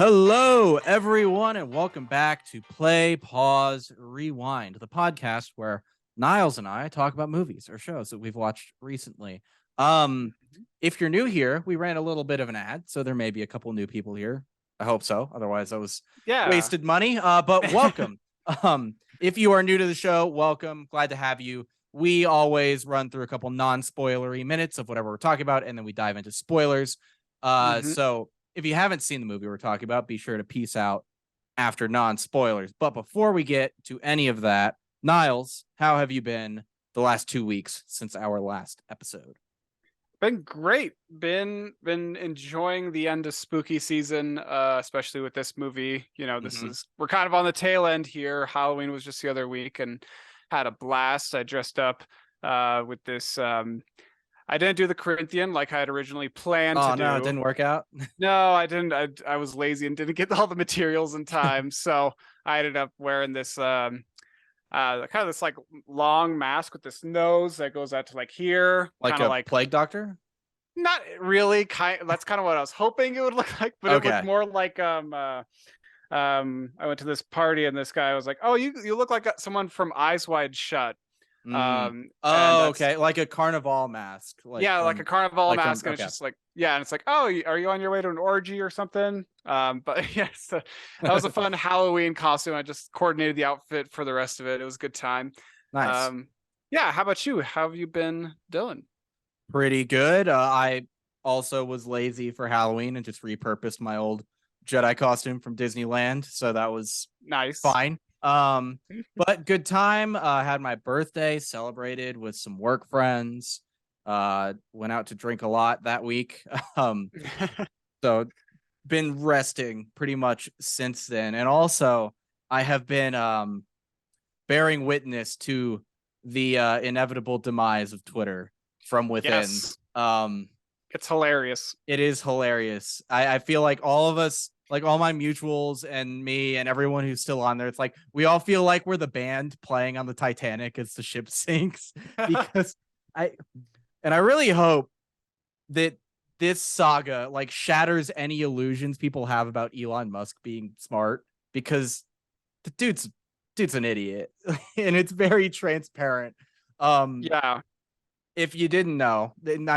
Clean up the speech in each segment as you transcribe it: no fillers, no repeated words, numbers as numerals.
Hello, everyone, and welcome back to Play, Pause, Rewind, the podcast where Niles and I talk about movies or shows that we've watched recently. If you're new here, we ran a little bit of an ad, so there may be a couple new people here. I hope so. Otherwise, that was wasted money. But welcome. If you are new to the show, welcome. Glad to have you. We always run through a couple non-spoilery minutes of whatever we're talking about, and then we dive into spoilers. So if you haven't seen the movie we're talking about, be sure to peace out after non-spoilers. But before we get to any of that, Niles, how have you been the last 2 weeks since our last episode? Been great. Been enjoying the end of spooky season, especially with this movie. You know, we're kind of on the tail end here. Halloween was just the other week and had a blast. I dressed up with this I didn't do the Corinthian like I had originally planned to do. Oh, no, it didn't work out? No, I didn't. I was lazy and didn't get all the materials in time. So I ended up wearing this kind of this like long mask with this nose that goes out to like here. Like kind of like plague doctor? Not really. That's kind of what I was hoping it would look like, but It looked more like I went to this party and this guy was like, "Oh, you look like someone from Eyes Wide Shut." Okay, like a carnival mask. Like a carnival mask, and it's just like, and it's like, "Oh, are you on your way to an orgy or something?" But yes, that was a fun Halloween costume. I just coordinated the outfit for the rest of it. It was a good time. Nice. How about you? How have you been, Dylan? Pretty good. I also was lazy for Halloween and just repurposed my old Jedi costume from Disneyland, so that was nice, fine. But good time. Had my birthday celebrated with some work friends. Went out to drink a lot that week. So been resting pretty much since then, and also I have been bearing witness to the inevitable demise of Twitter from within. Yes. It's hilarious. It is hilarious. I feel like all of us, like all my mutuals and me and everyone who's still on there, it's like we all feel like we're the band playing on the Titanic as the ship sinks. Because I really hope that this saga like shatters any illusions people have about Elon Musk being smart, because the dude's an idiot and it's very transparent. If you didn't know, then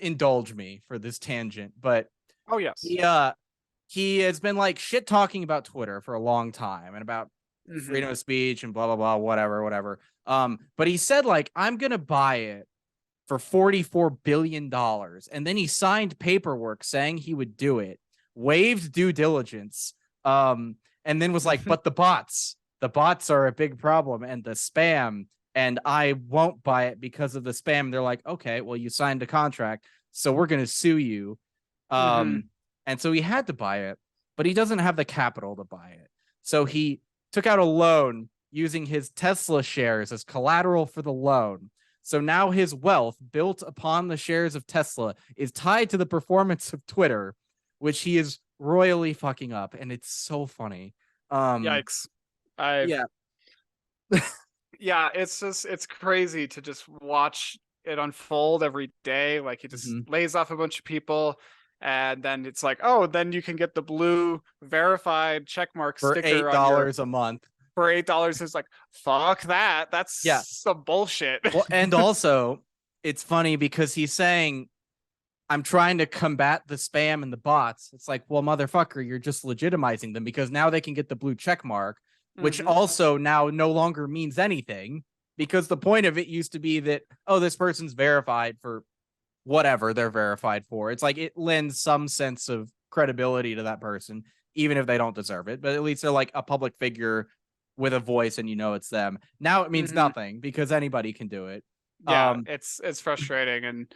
indulge me for this tangent, but oh yes, he has been like shit talking about Twitter for a long time and about freedom of speech and blah blah blah, whatever. But he said like, I'm gonna buy it for $44 billion, and then he signed paperwork saying he would do it, waived due diligence, and then was like, but the bots are a big problem, and the spam, and I won't buy it because of the spam. They're like, okay, well, you signed a contract, so we're going to sue you. And so he had to buy it, but he doesn't have the capital to buy it. So he took out a loan using his Tesla shares as collateral for the loan. So now his wealth built upon the shares of Tesla is tied to the performance of Twitter, which he is royally fucking up. And it's so funny. Yikes. Yeah. Yeah, it's crazy to just watch it unfold every day. Like he just lays off a bunch of people, and then it's like, oh, then you can get the blue verified checkmark for sticker $8 a month. For $8, it's like, fuck that. That's some bullshit. Well, and also it's funny because he's saying, I'm trying to combat the spam and the bots. It's like, well, motherfucker, you're just legitimizing them because now they can get the blue check mark, which also now no longer means anything, because the point of it used to be that, oh, this person's verified for whatever they're verified for. It's like it lends some sense of credibility to that person, even if they don't deserve it. But at least they're like a public figure with a voice and you know it's them. Now it means nothing because anybody can do it. Yeah, it's frustrating. And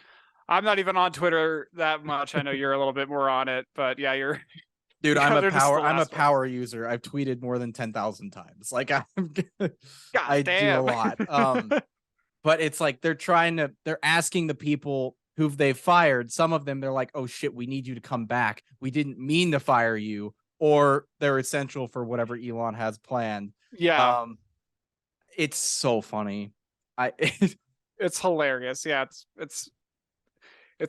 I'm not even on Twitter that much. I know you're a little bit more on it, but yeah, you're dude, I'm a power user. I've tweeted more than 10,000 times. Like I do a lot. But it's like they're asking the people who they've fired. Some of them, they're like, oh shit, we need you to come back. We didn't mean to fire you, or they're essential for whatever Elon has planned. Yeah. It's so funny. It's hilarious. Yeah, it's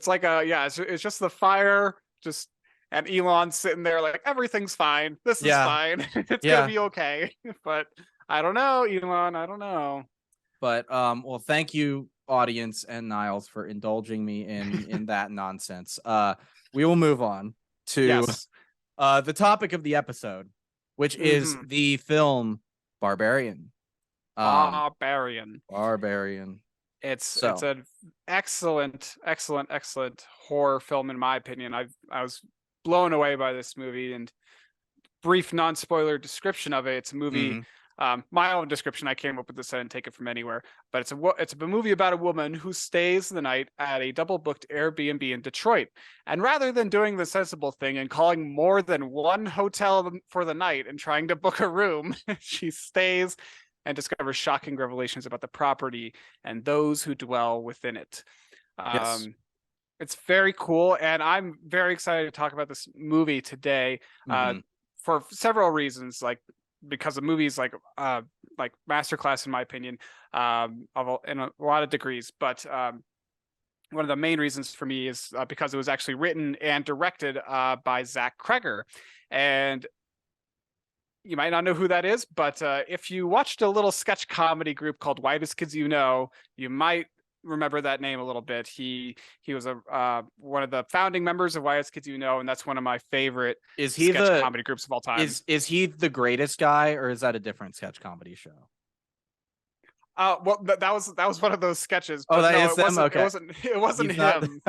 like it's just the fire just and Elon's sitting there like everything's fine. This is Yeah. fine. It's Yeah. gonna be okay. But I don't know, Elon. I don't know. But well, thank you, audience and Niles, for indulging me in that nonsense. We will move on to Yes. the topic of the episode, which is the film Barbarian. Barbarian. Barbarian. It's So an excellent, excellent, excellent horror film in my opinion. I was blown away by this movie, and brief non-spoiler description of it. It's a movie. My own description. I came up with this. I didn't take it from anywhere. But it's a movie about a woman who stays the night at a double-booked Airbnb in Detroit. And rather than doing the sensible thing and calling more than one hotel for the night and trying to book a room, she stays and discovers shocking revelations about the property and those who dwell within it. yes. It's very cool, and I'm very excited to talk about this movie today. For several reasons, like because the movie's like masterclass in my opinion, in a lot of degrees. But one of the main reasons for me is because it was actually written and directed by Zach Kreger, and you might not know who that is, but if you watched a little sketch comedy group called Whitest Kids You Know, you might remember that name a little bit. He was a one of the founding members of Whitest Kids You Know, and that's one of my favorite sketch comedy groups of all time. Is he the greatest guy, or is that a different sketch comedy show? Well, that was one of those sketches. But no, is them? Okay. It wasn't him.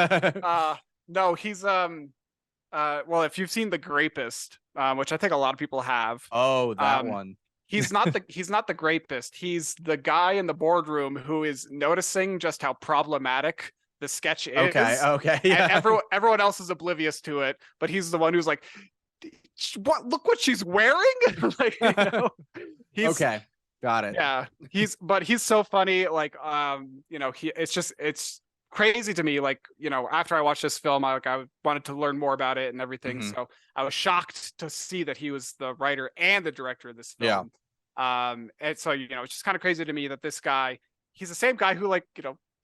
No, he's well, if you've seen The Grapist, which I think a lot of people have. Oh, that one. He's not the grapist. He's the guy in the boardroom who is noticing just how problematic the sketch is. Okay, yeah. And everyone else is oblivious to it, but he's the one who's like, "What? Look what she's wearing!" Like, okay, got it. Yeah, he's so funny. Like, it's crazy to me. Like, after I watched this film, I wanted to learn more about it and everything. So I was shocked to see that he was the writer and the director of this film. Yeah. And so, it's just kind of crazy to me that this guy, he's the same guy who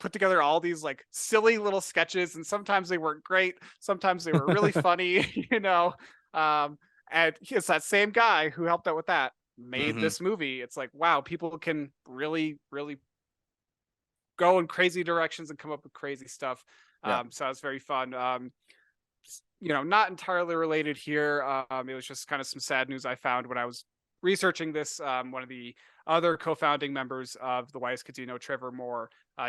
put together all these like silly little sketches, and sometimes they weren't great. Sometimes they were really funny, and it's that same guy who helped out with that, made this movie. It's like, wow, people can really, really go in crazy directions and come up with crazy stuff. So it's very fun. Not entirely related here. It was just kind of some sad news I found when I was researching this. One of the other co-founding members of the Whitest Kids You Know, Trevor Moore,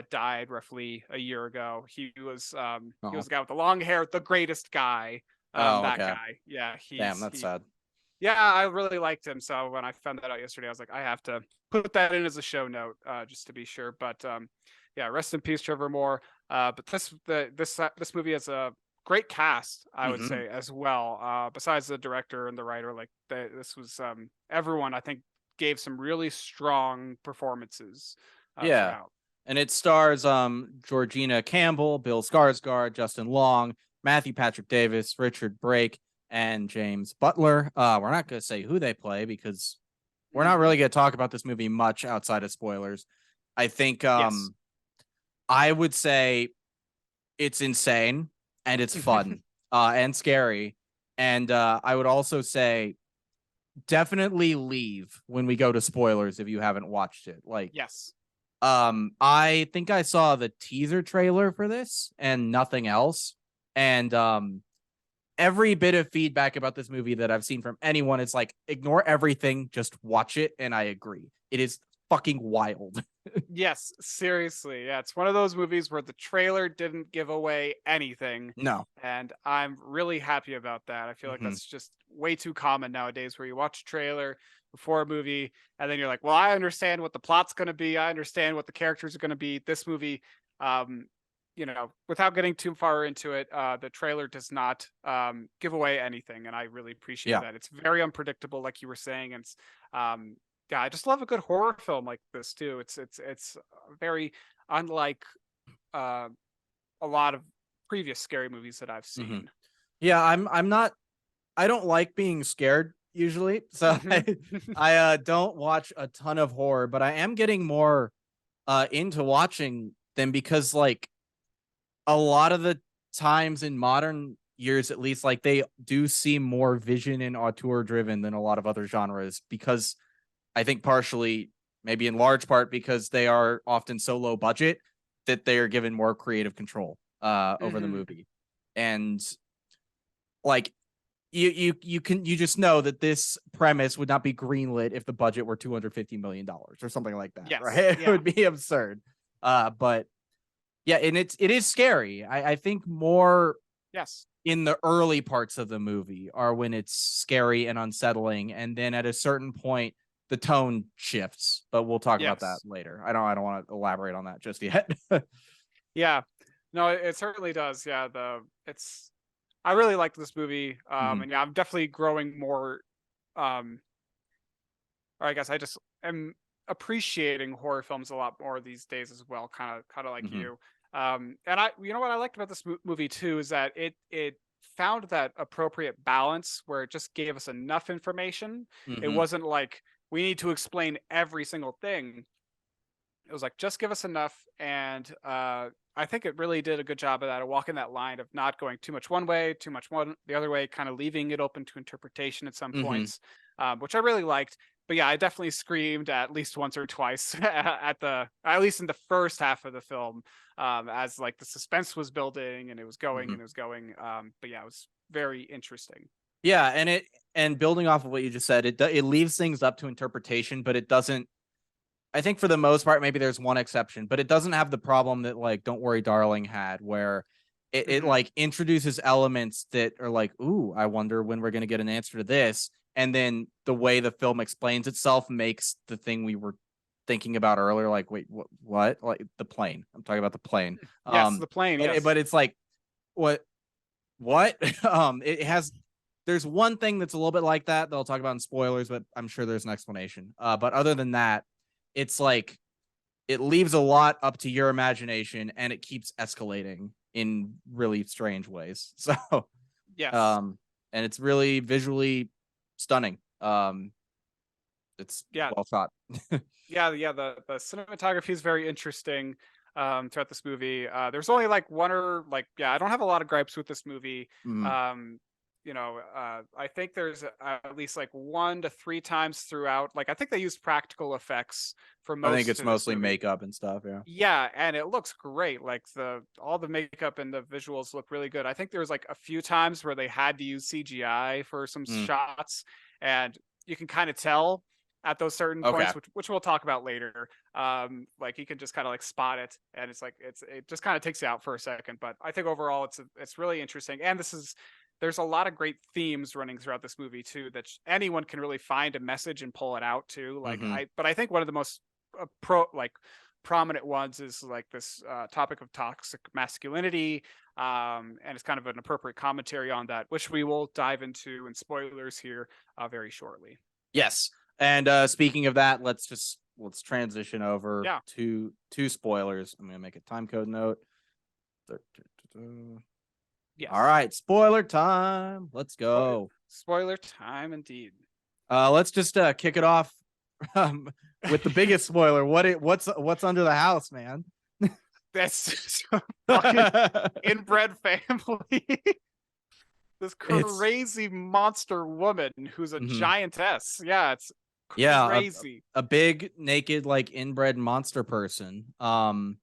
died roughly a year ago. He was the guy with the long hair, the greatest guy. Guy. Yeah. Damn, that's sad. Yeah, I really liked him. So when I found that out yesterday, I was like, I have to put that in as a show note, just to be sure. But yeah, rest in peace, Trevor Moore. But this movie has a great cast, I would say, as well. Besides the director and the writer, this was everyone I think gave some really strong performances. Throughout. And it stars Georgina Campbell, Bill Skarsgård, Justin Long, Matthew Patrick Davis, Richard Brake, and James Butler. We're not going to say who they play because we're not really going to talk about this movie much outside of spoilers. I think I would say it's insane and it's fun and scary. And I would also say definitely leave when we go to spoilers if you haven't watched it. Yes. I think I saw the teaser trailer for this and nothing else. And every bit of feedback about this movie that I've seen from anyone is like, ignore everything, just watch it. And I agree. It is fucking wild. Yes, seriously. Yeah, it's one of those movies where the trailer didn't give away anything. No. And I'm really happy about that. I feel like that's just way too common nowadays, where you watch a trailer before a movie and then you're like, well, I understand what the plot's going to be. I understand what the characters are going to be. This movie, without getting too far into it, the trailer does not give away anything. And I really appreciate that. It's very unpredictable, like you were saying. And it's, I just love a good horror film like this too. It's very unlike a lot of previous scary movies that I've seen. Yeah, I don't like being scared usually, so I don't watch a ton of horror, but I am getting more into watching them because like a lot of the times in modern years at least, like they do seem more vision and auteur driven than a lot of other genres, because I think partially, maybe in large part, because they are often so low budget that they are given more creative control over the movie. And like you just know that this premise would not be greenlit if the budget were $250 million or something like that. Yes, right? yeah. It would be absurd. But yeah, and it is scary. I think more in the early parts of the movie are when it's scary and unsettling, and then at a certain point the tone shifts. But we'll talk about that later. I don't want to elaborate on that just yet. Yeah, no, it certainly does. Yeah, I really like this movie. And yeah, I'm definitely growing more. Or I guess I just am appreciating horror films a lot more these days as well. Kind of like you. And you know what I liked about this movie too is that it found that appropriate balance where it just gave us enough information. It wasn't like we need to explain every single thing. It was like, just give us enough. And I think it really did a good job of that, of walking that line of not going too much one way, too much the other way, kind of leaving it open to interpretation at some points, which I really liked. But yeah, I definitely screamed at least once or twice at least in the first half of the film, as like the suspense was building and it was going and it was going. But yeah, it was very interesting. Yeah, and building off of what you just said, it leaves things up to interpretation, but it doesn't. I think for the most part, maybe there's one exception, but it doesn't have the problem that like Don't Worry Darling had, where it like introduces elements that are like, ooh, I wonder when we're gonna get an answer to this. And then the way the film explains itself makes the thing we were thinking about earlier, like, wait, what? Like the plane. I'm talking about the plane. Yes, the plane, yes. But it's like, what? It has. There's one thing that's a little bit like that I'll talk about in spoilers, but I'm sure there's an explanation. But other than that, it's like it leaves a lot up to your imagination, and it keeps escalating in really strange ways. So, yes, and it's really visually stunning. It's well shot. yeah. The cinematography is very interesting throughout this movie. There's only like one or like, I don't have a lot of gripes with this movie. You know, I think there's at least like 1 to 3 times throughout. Like, I think they used practical effects for most. I think it's mostly makeup and stuff. Yeah. Yeah, and it looks great. Like all the makeup and the visuals look really good. I think there was like a few times where they had to use CGI for some shots, and you can kind of tell at those certain points, which we'll talk about later. Like you can just kind of like spot it, and it's like it just kind of takes you out for a second. But I think overall it's really interesting, and there's a lot of great themes running throughout this movie too, that anyone can really find a message and pull it out too. Like but I think one of the most prominent ones is like this topic of toxic masculinity, and it's kind of an appropriate commentary on that, which we will dive into in spoilers here very shortly. Yes, and speaking of that, let's transition over to spoilers. I'm gonna make a time code note. Yes. All right, spoiler time. Let's go. Spoiler time, indeed. Let's just kick it off with the biggest spoiler. What's under the house, man? That's fucking inbred family. This crazy monster woman who's a giantess. Yeah, it's crazy. A big naked like inbred monster person. Wow.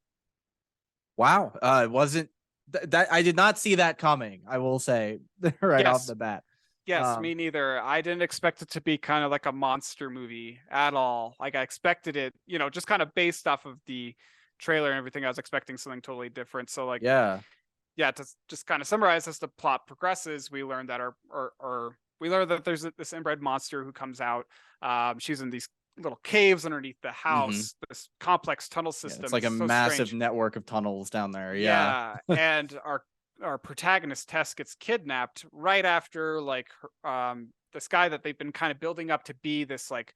It wasn't. That I did not see that coming, I will say, right off the bat. Yes, me neither. I didn't expect it to be kind of like a monster movie at all. Like I expected it, just kind of based off of the trailer and everything. I was expecting something totally different. So like, to just kind of summarize, as the plot progresses, we learn that there's this inbred monster who comes out. She's in these little caves underneath the house, this complex tunnel system. It's like a massive network of tunnels down there. And our protagonist Tess gets kidnapped right after like this guy that they've been kind of building up to be this like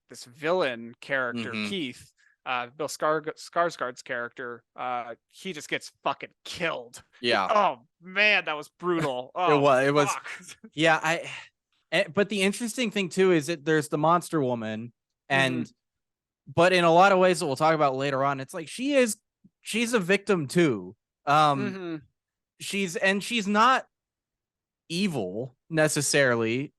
this villain character, Keith, Bill Skarsgård's character. He just gets fucking killed. Oh man, that was brutal. Oh, it was. But the interesting thing too is that there's the monster woman, and but in a lot of ways that we'll talk about later on, it's like she's a victim too. She's not evil necessarily.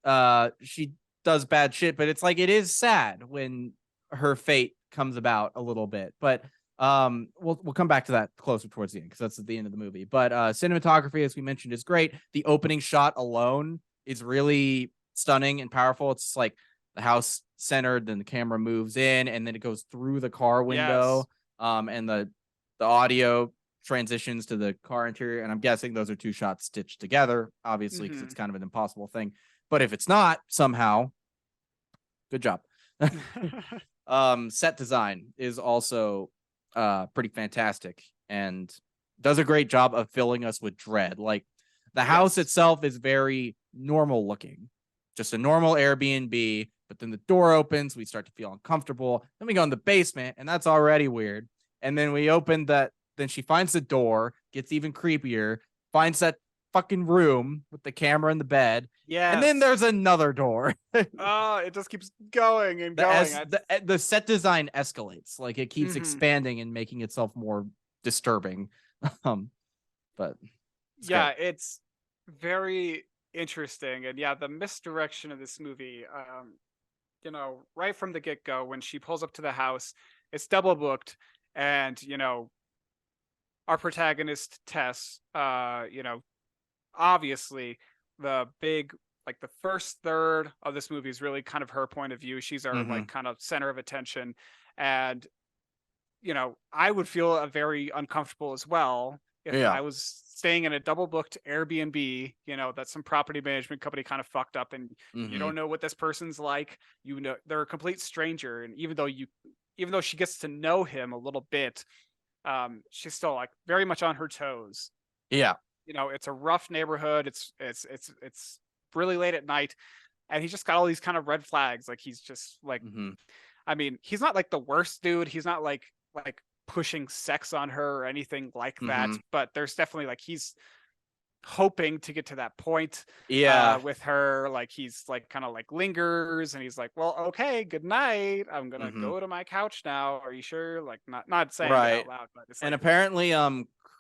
She does bad shit, but it's like it is sad when her fate comes about a little bit. But we'll come back to that closer towards the end because that's at the end of the movie. But cinematography, as we mentioned, is great. The opening shot alone is really stunning and powerful. It's like the house centered, then the camera moves in, and then it goes through the car window. Yes. And the audio transitions to the car interior, and I'm guessing those are two shots stitched together, obviously, because it's kind of an impossible thing. But if it's not, somehow, good job. Set design is also pretty fantastic and does a great job of filling us with dread. Like the house itself is very normal looking, just a normal Airbnb, but then the door opens, we start to feel uncomfortable. Then we go in the basement, and that's already weird. And then we open that, then she finds the door, gets even creepier, finds that fucking room with the camera in the bed. And then there's another door. Oh, it just keeps going and going. The set design escalates. Like it keeps expanding and making itself more disturbing. But it's very interesting. And the misdirection of this movie, right from the get-go, when she pulls up to the house, it's double booked. And, our protagonist, Tess, obviously the the first third of this movie is really kind of her point of view. She's our like kind of center of attention. And, I would feel very uncomfortable as well if I was staying in a double booked Airbnb, that some property management company kind of fucked up, and you don't know what this person's like. They're a complete stranger. And even though she gets to know him a little bit, she's still like very much on her toes. Yeah. It's a rough neighborhood. It's really late at night, and he's just got all these kind of red flags. Like he's just like, I mean, he's not like the worst dude. He's not like pushing sex on her or anything like that. But there's definitely like he's hoping to get to that point with her. Like he's like kind of like lingers, and he's like, well, okay, good night, I'm gonna go to my couch now, are you sure? Like not saying it out loud, but it's like, and apparently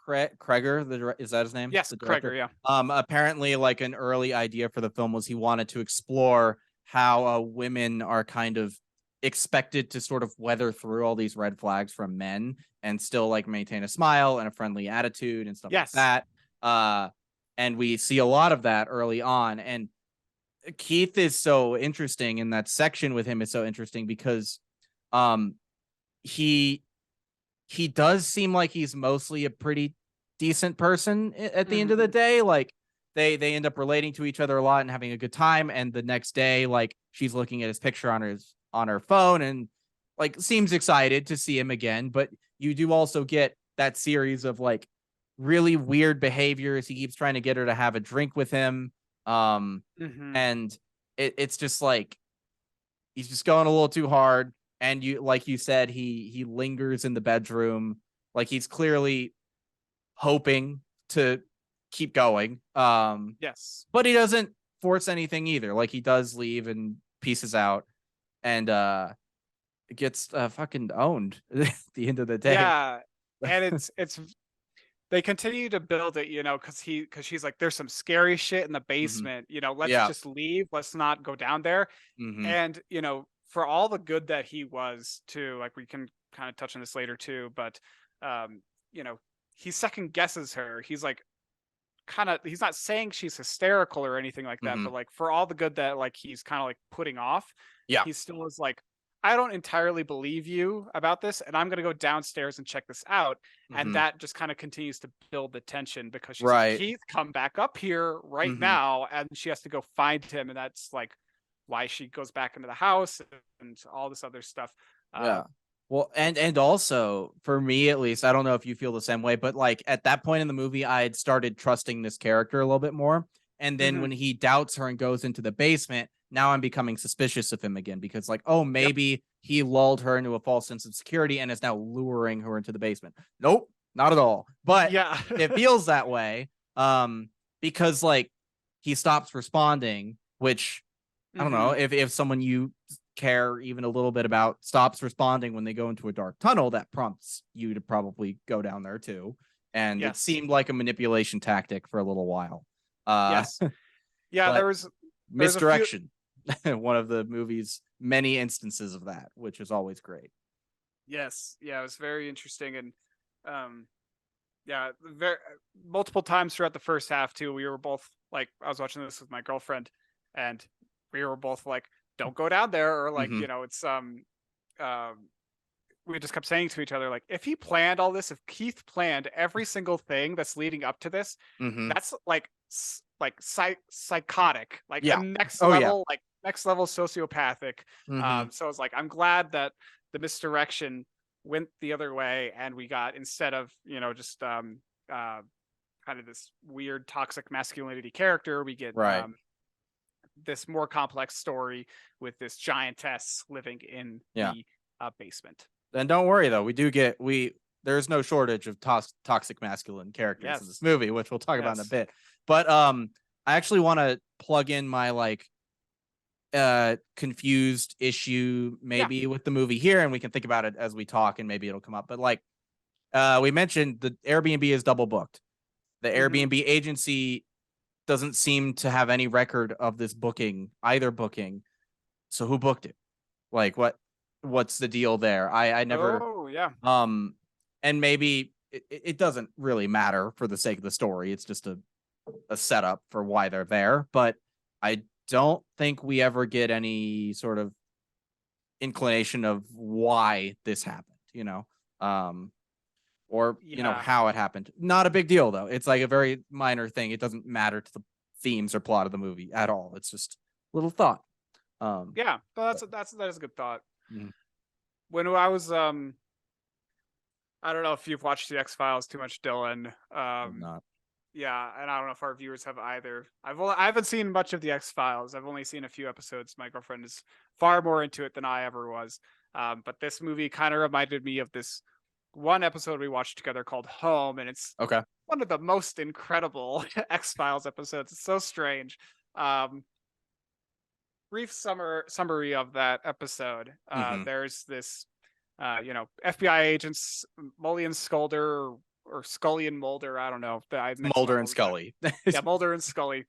Kreger, is that his name? Yes, Kreger, apparently like an early idea for the film was he wanted to explore how women are kind of expected to sort of weather through all these red flags from men and still like maintain a smile and a friendly attitude and stuff like that. And we see a lot of that early on. And Keith is so interesting, in that section with him is so interesting because he does seem like he's mostly a pretty decent person at the end of the day. Like they end up relating to each other a lot and having a good time. And the next day, like she's looking at his picture on her phone and like seems excited to see him again. But you do also get that series of like really weird behaviors. He keeps trying to get her to have a drink with him. And it's just like he's just going a little too hard. And like you said, he lingers in the bedroom. Like he's clearly hoping to keep going. But he doesn't force anything either. Like he does leave and pieces out, and gets fucking owned at the end of the day. Yeah, and it's they continue to build it, because she's like, there's some scary shit in the basement. Let's just leave. Let's not go down there. And for all the good that he was too, like we can kind of touch on this later too, but he second guesses her. He's like, he's not saying she's hysterical or anything like that, but like for all the good that like he's kind of like putting off, he still is like, I don't entirely believe you about this, and I'm gonna go downstairs and check this out. And that just kind of continues to build the tension, because she's like, Keith, come back up here right now, and she has to go find him, and that's like why she goes back into the house and all this other stuff. Well, and also for me, at least, I don't know if you feel the same way, but like at that point in the movie, I had started trusting this character a little bit more. And then when he doubts her and goes into the basement, now I'm becoming suspicious of him again, because like, oh, maybe he lulled her into a false sense of security and is now luring her into the basement. Nope, not at all. But it feels that way because like he stops responding, which I don't know, if someone you care even a little bit about stops responding when they go into a dark tunnel, that prompts you to probably go down there too. And it seemed like a manipulation tactic for a little while. Yeah, but there was a few. misdirection. One of the movie's many instances of that, which is always great. Yes, yeah, it was very interesting, and yeah, very multiple times throughout the first half too. We were both like, I was watching this with my girlfriend, and we were both like, "Don't go down there," or like, Mhm. it's we just kept saying to each other, like, if he planned all this, if Keith planned every single thing that's leading up to this, Mhm. that's like psychotic, like a Yeah. Oh yeah. next level sociopathic. Mhm. So it's like, I'm glad that the misdirection went the other way, and we got, instead of just kind of this weird toxic masculinity character, we get Right. this more complex story with this giantess living in Yeah. the basement. And don't worry though, there's no shortage of toxic masculine characters in this Yes. movie, which we'll talk about in a Yes. bit. But I actually want to plug in my like confused issue Yeah. maybe with the movie here, and we can think about it as we talk, and maybe it'll come up. But like we mentioned, the Airbnb is double booked. The Mhm. Airbnb agency doesn't seem to have any record of this booking, either booking. So who booked it? Like what's the deal there? I never Oh, yeah. and maybe it doesn't really matter for the sake of the story. It's just a setup for why they're there, but I don't think we ever get any sort of inclination of why this happened, or Yeah. how it happened. Not a big deal though. It's like a very minor thing. It doesn't matter to the themes or plot of the movie at all. It's just a little thought. Um, Yeah. No, but, that is a good thought. mm, When I was I don't know if you've watched the X-Files too much, Dylan. I'm not. Yeah, and I don't know if our viewers have either. I haven't seen much of the X-Files. I've only seen a few episodes. My girlfriend is far more into it than I ever was. But this movie kind of reminded me of this one episode we watched together called Home, and it's Okay. one of the most incredible X-Files episodes. It's so strange. Um, Brief summary of that episode. Hmm. There's this, FBI agents, Mully and Sculder, or Scully and Mulder. I don't know. I mix them Mulder up and all the time. Scully. Yeah, Mulder and Scully.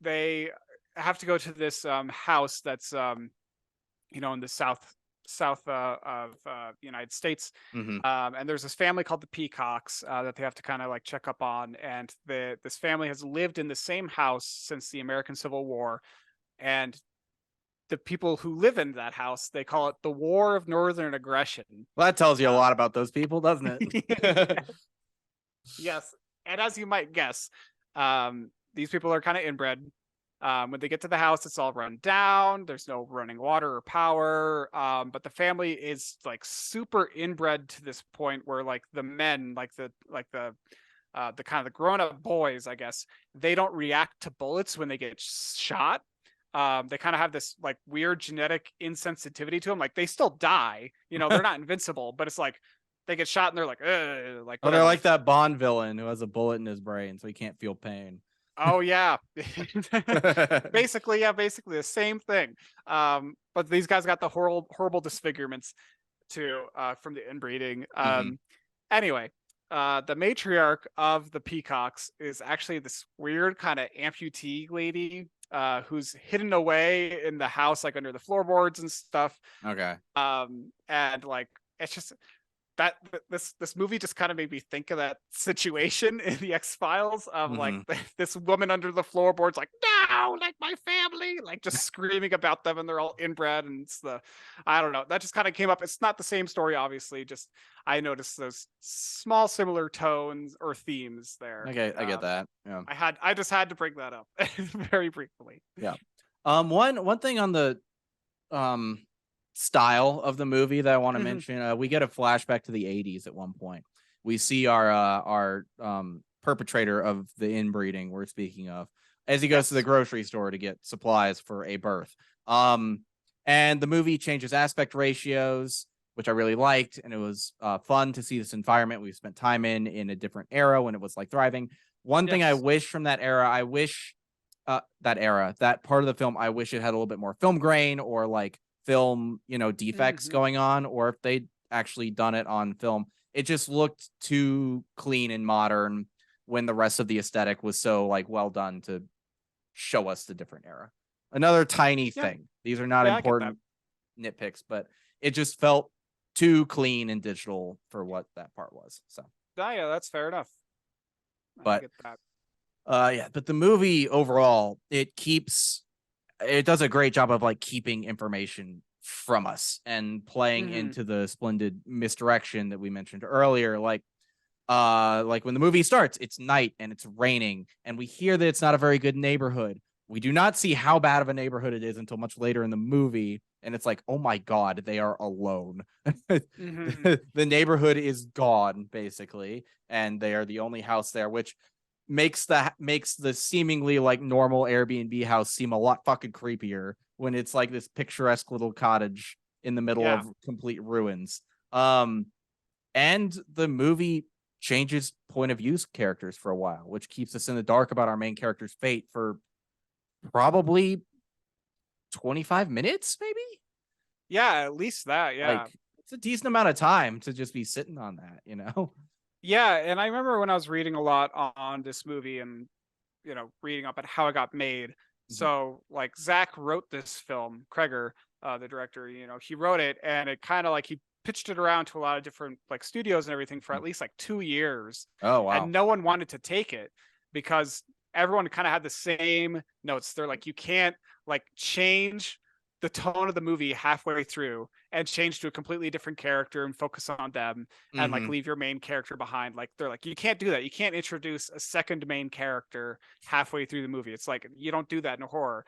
They have to go to this house that's in the south of the United States. Hmm. And there's this family called the Peacocks that they have to kind of like check up on, and this family has lived in the same house since the American Civil War, and the people who live in that house, they call it the War of Northern Aggression. Well, that tells you a Um, lot about those people, doesn't it? yes, and as you might guess, these people are kind of inbred. When they get to the house, it's all run down. There's no running water or power. But the family is like super inbred to this point where like the men, the kind of the grown up boys, I guess, they don't react to bullets when they get shot. They kind of have this like weird genetic insensitivity to them. Like they still die, they're not invincible, but it's like they get shot and they're like, like Oh, they're whatever. like that Bond villain who has a bullet in his brain, so he can't feel pain. Oh yeah, basically, yeah, basically the same thing. But these guys got the horrible disfigurements too from the inbreeding. Hmm. Anyway, the matriarch of the Peacocks is actually this weird kind of amputee lady who's hidden away in the house, like under the floorboards and stuff. Okay. And like it's just that this movie just kind of made me think of that situation in the X-Files of like Hmm. this woman under the floorboards, like, no, like my family, like just screaming about them, and they're all inbred, and I don't know, that just kind of came up. It's not the same story, obviously, just I noticed those small similar tones or themes there. Okay, I get that. Yeah. I just had to bring that up very briefly. Yeah. One thing on the um style of the movie that I want to Mhm. mention, we get a flashback to the 80s at one point. We see our perpetrator of the inbreeding we're speaking of as he goes to the Yes. grocery store to get supplies for a birth. And the movie changes aspect ratios, which I really liked, and it was fun to see this environment we've spent time in a different era when it was like thriving. One thing I Yes. wish from that era, that part of the film, I wish it had a little bit more film grain or like film, defects Mhm. going on, or if they'd actually done it on film. It just looked too clean and modern when the rest of the aesthetic was so like well done to show us the different era. Another tiny thing. These are not important nitpicks, but it just felt too clean and digital for what that part was. So yeah, that's fair enough. But I get that. But the movie overall, it does a great job of like keeping information from us and playing into the splendid misdirection that we mentioned earlier. Like when the movie starts, it's night and it's raining, and we hear that it's not a very good neighborhood. We do not see how bad of a neighborhood it is until much later in the movie, and it's like, oh my god, they are alone. The neighborhood is gone basically, and they are the only house there, which makes the seemingly like normal Airbnb house seem a lot fucking creepier when it's like this picturesque little cottage in the middle of complete ruins. And the movie changes point of view characters for a while, which keeps us in the dark about our main character's fate for probably 25 minutes, maybe. Yeah, at least that. Yeah, like it's a decent amount of time to just be sitting on that, you know. Yeah, and I remember when I was reading a lot on this movie and reading up on how it got made. So like Zach wrote this film, Kreger, the director, he wrote it, and it kind of like he pitched it around to a lot of different like studios and everything for at least like 2 years. Oh wow. And no one wanted to take it because everyone kind of had the same notes. They're like, you can't like change the tone of the movie halfway through and change to a completely different character and focus on them and like leave your main character behind. Like they're like, you can't do that. You can't introduce a second main character halfway through the movie. It's like, you don't do that in a horror.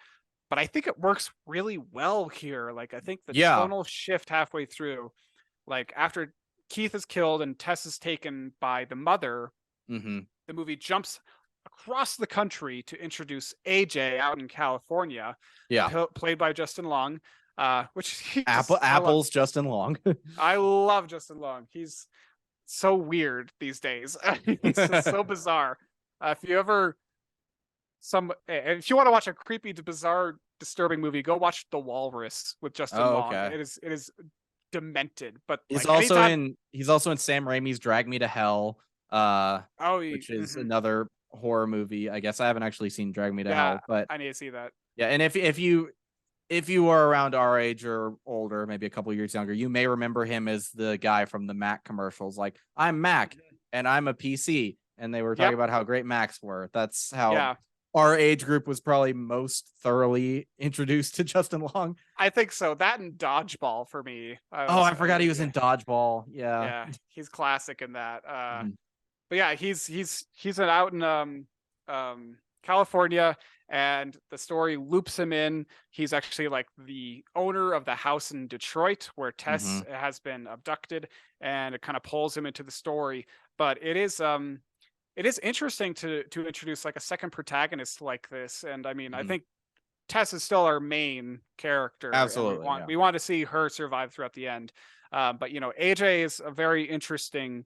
But I think it works really well here. Like I think the tonal shift halfway through, like after Keith is killed and Tess is taken by the mother, the movie jumps across the country to introduce AJ out in California, played by Justin Long, which Apple's Justin Long. I love Justin Long. He's so weird these days. He's just so bizarre. If you want to watch a creepy, bizarre, disturbing movie, go watch The Walrus with Justin Long. Okay. It is demented, but he's also in Sam Raimi's Drag Me to Hell, which is another horror movie. I guess I haven't actually seen Drag Me to Hell, but I need to see that. Yeah, and if you are around our age or older, maybe a couple years younger, you may remember him as the guy from the Mac commercials. Like, I'm Mac and I'm a PC, and they were talking about how great Macs were. That's how our age group was probably most thoroughly introduced to Justin Long. I think so. That and Dodgeball for me. I forgot he was in Dodgeball. Yeah, he's classic in that. But yeah, he's out in California, and the story loops him in. He's actually like the owner of the house in Detroit where Tess has been abducted, and it kind of pulls him into the story. But it is interesting to introduce like a second protagonist like this. And I mean, I think Tess is still our main character. Absolutely. We want to see her survive throughout the end. But AJ is a very interesting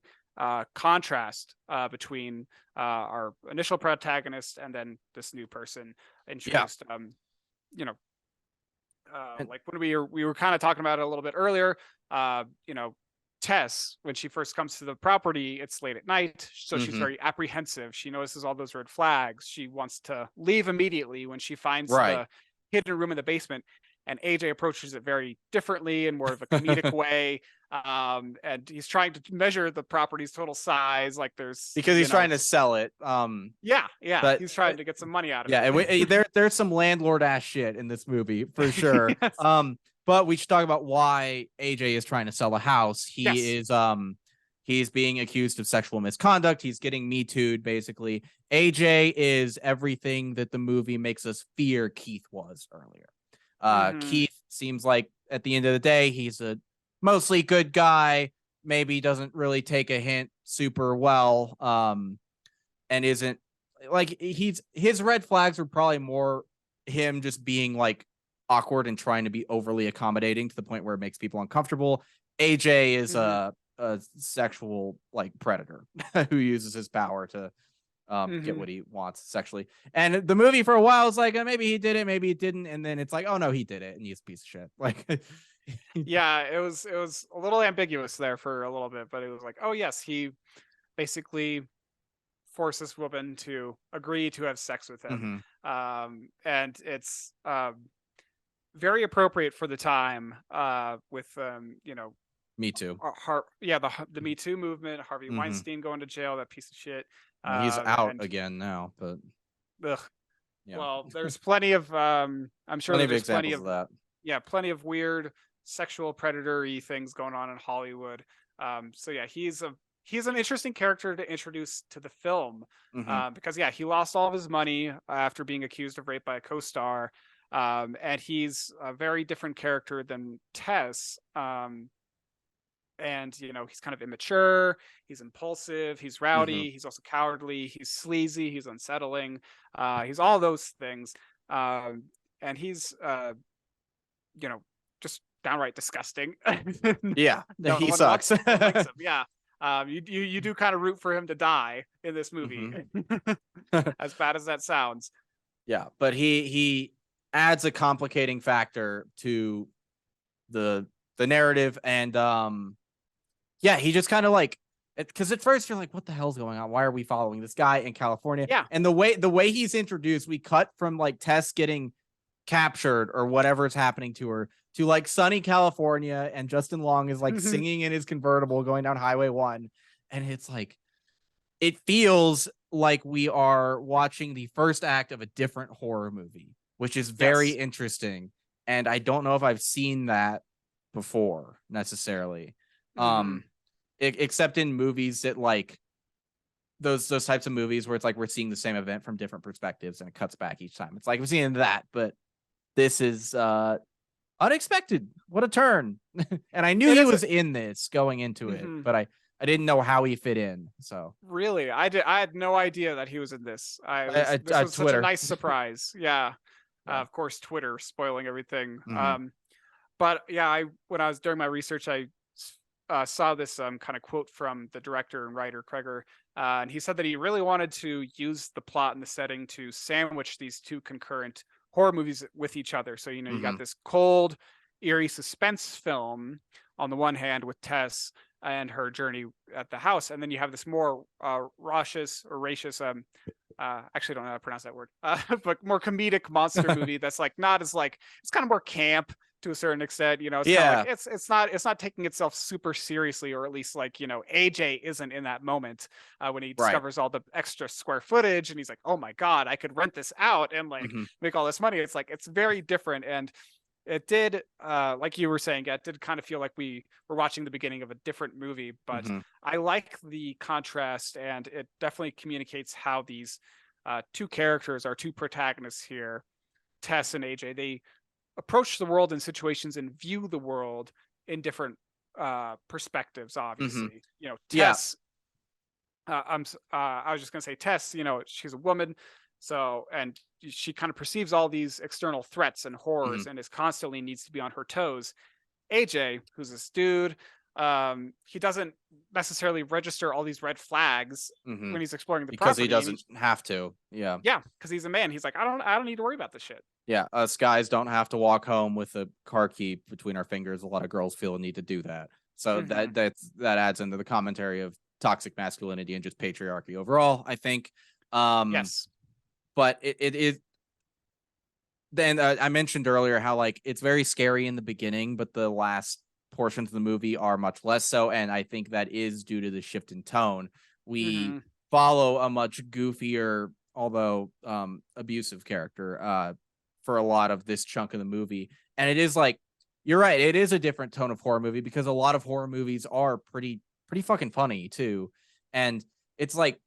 contrast between our initial protagonist and then this new person introduced. Like when we were kind of talking about it a little bit earlier, Tess, when she first comes to the property, it's late at night, so she's very apprehensive. She notices all those red flags. She wants to leave immediately when she finds the hidden room in the basement. And AJ approaches it very differently in more of a comedic way. And he's trying to measure the property's total size. Like because he's trying to sell it. But he's trying to get some money out of And it. there's some landlord ass shit in this movie for sure. Yes. But we should talk about why AJ is trying to sell a house. He's being accused of sexual misconduct. He's getting Me Too'd, basically. AJ is everything that the movie makes us fear Keith was earlier. Keith seems like at the end of the day, he's a mostly good guy, maybe doesn't really take a hint super well, and isn't like his red flags were probably more him just being like awkward and trying to be overly accommodating to the point where it makes people uncomfortable. AJ is a sexual like predator who uses his power to get what he wants sexually. And the movie for a while is like, maybe he did it, maybe he didn't, and then it's like, oh no, he did it, and he's a piece of shit. Like, it was a little ambiguous there for a little bit, but it was like, oh yes, he basically forces woman to agree to have sex with him. And it's very appropriate for the time, with Me Too. the Me Too movement, Harvey Mm-hmm. Weinstein going to jail, that piece of shit. Well, he's out And again now, but ugh, yeah, well, there's plenty of I'm sure plenty that of there's plenty examples of of that. plenty of weird sexual predator-y things going on in Hollywood. So yeah, he's an interesting character to introduce to the film, Mm-hmm. because he lost all of his money after being accused of rape by a co-star, and he's a very different character than Tess. And he's kind of immature, he's impulsive, he's Mm-hmm. rowdy, he's also cowardly, he's sleazy, he's unsettling, he's all those things. And he's just downright disgusting. Yeah, No he one sucks. likes him. Yeah. You do kind of root for him to die in this movie. Mm-hmm. As bad as that sounds. Yeah, but he adds a complicating factor to the narrative, and yeah, he just kind of like, because at first you're like, what the hell's going on? Why are we following this guy in California? Yeah. And the way he's introduced, we cut from like Tess getting captured or whatever's happening to her to like sunny California, and Justin Long is like singing in his convertible going down Highway 1, and it's like, it feels like we are watching the first act of a different horror movie, which is very interesting. And I don't know if I've seen that before necessarily. Except in movies that like those types of movies where it's like we're seeing the same event from different perspectives and it cuts back each time. It's like we're seeing that, but this is unexpected. What a turn. And I knew he was in this going into it, but I didn't know how he fit in. So really, I had no idea that he was in this. This was such Twitter. a nice surprise. Yeah. Of course, Twitter spoiling everything. But yeah, when I was during my research, I saw this kind of quote from the director and writer Kreger, and he said that he really wanted to use the plot and the setting to sandwich these two concurrent horror movies with each other. So you got this cold, eerie suspense film on the one hand with Tess and her journey at the house, and then you have this more raucous, actually don't know how to pronounce that word, but more comedic monster movie that's like not as like, it's kind of more camp to a certain extent. It's kind of like, it's not taking itself super seriously, or at least like AJ isn't in that moment when he discovers all the extra square footage and he's like, oh my god, I could rent this out and like make all this money. It's like, it's very different. And it did, like you were saying, it did kind of feel like we were watching the beginning of a different movie, but I like the contrast, and it definitely communicates how these two characters, our two protagonists here, Tess and AJ, they approach the world in situations and view the world in different perspectives, obviously. Tess, I was just going to say Tess, she's a woman. So, and she kind of perceives all these external threats and horrors and is constantly needs to be on her toes. AJ, who's this dude, he doesn't necessarily register all these red flags when he's exploring the because property. he doesn't have to. Yeah, because he's a man. He's like, I don't need to worry about this shit. Yeah, us guys don't have to walk home with a car key between our fingers. A lot of girls feel a need to do that. So that adds into the commentary of toxic masculinity and just patriarchy overall, I think. Yes. But it is. Then I mentioned earlier how like it's very scary in the beginning, but the last portions of the movie are much less so, and I think that is due to the shift in tone. We follow a much goofier, although abusive character for a lot of this chunk of the movie, and it is like, you're right, it is a different tone of horror movie because a lot of horror movies are pretty fucking funny too, and it's like,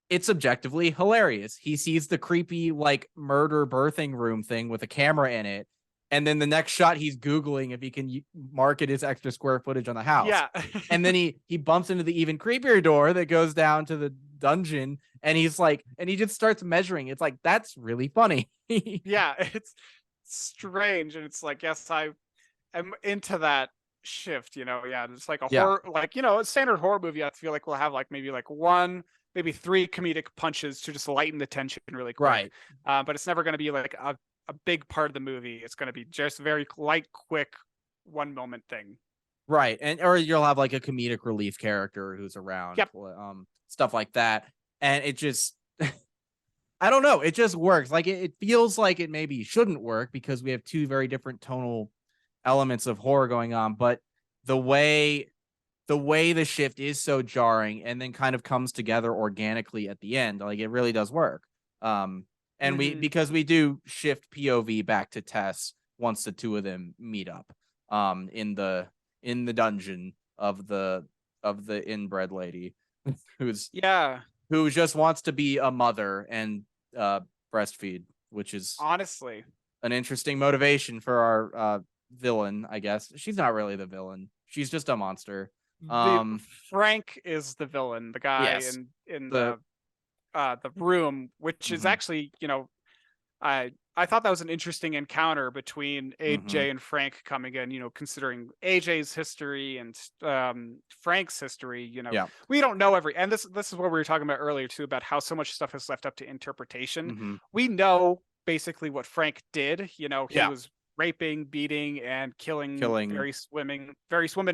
it's objectively hilarious. He sees the creepy like murder birthing room thing with a camera in it, and then the next shot he's Googling if he can market his extra square footage on the house. Yeah. And then he bumps into the even creepier door that goes down to the dungeon, and he's like, and he just starts measuring. It's like, that's really funny. Yeah, it's strange, and it's like, yes, I am into that shift. Yeah, it's like a horror, like a standard horror movie. I feel like we'll have like maybe like one, maybe three comedic punches to just lighten the tension really quick. Right. But it's never going to be like a big part of the movie. It's going to be just very light, quick, one moment thing. Right. Or you'll have like a comedic relief character who's around. Yep. Stuff like that. And it just I don't know. It just works. Like it feels like it maybe shouldn't work because we have two very different tonal elements of horror going on, but the way the shift is so jarring and then kind of comes together organically at the end, like it really does work. And because we do shift POV back to Tess once the two of them meet up in the dungeon of the inbred lady who just wants to be a mother and breastfeed, which is honestly an interesting motivation for our villain, I guess. She's not really the villain. She's just a monster. Frank is the villain, the guy yes, in the room, which is actually, I thought that was an interesting encounter between AJ and Frank coming in, considering AJ's history and Frank's history, we don't know and this is what we were talking about earlier too, about how so much stuff is left up to interpretation. We know basically what Frank did, he was raping, beating, and killing various women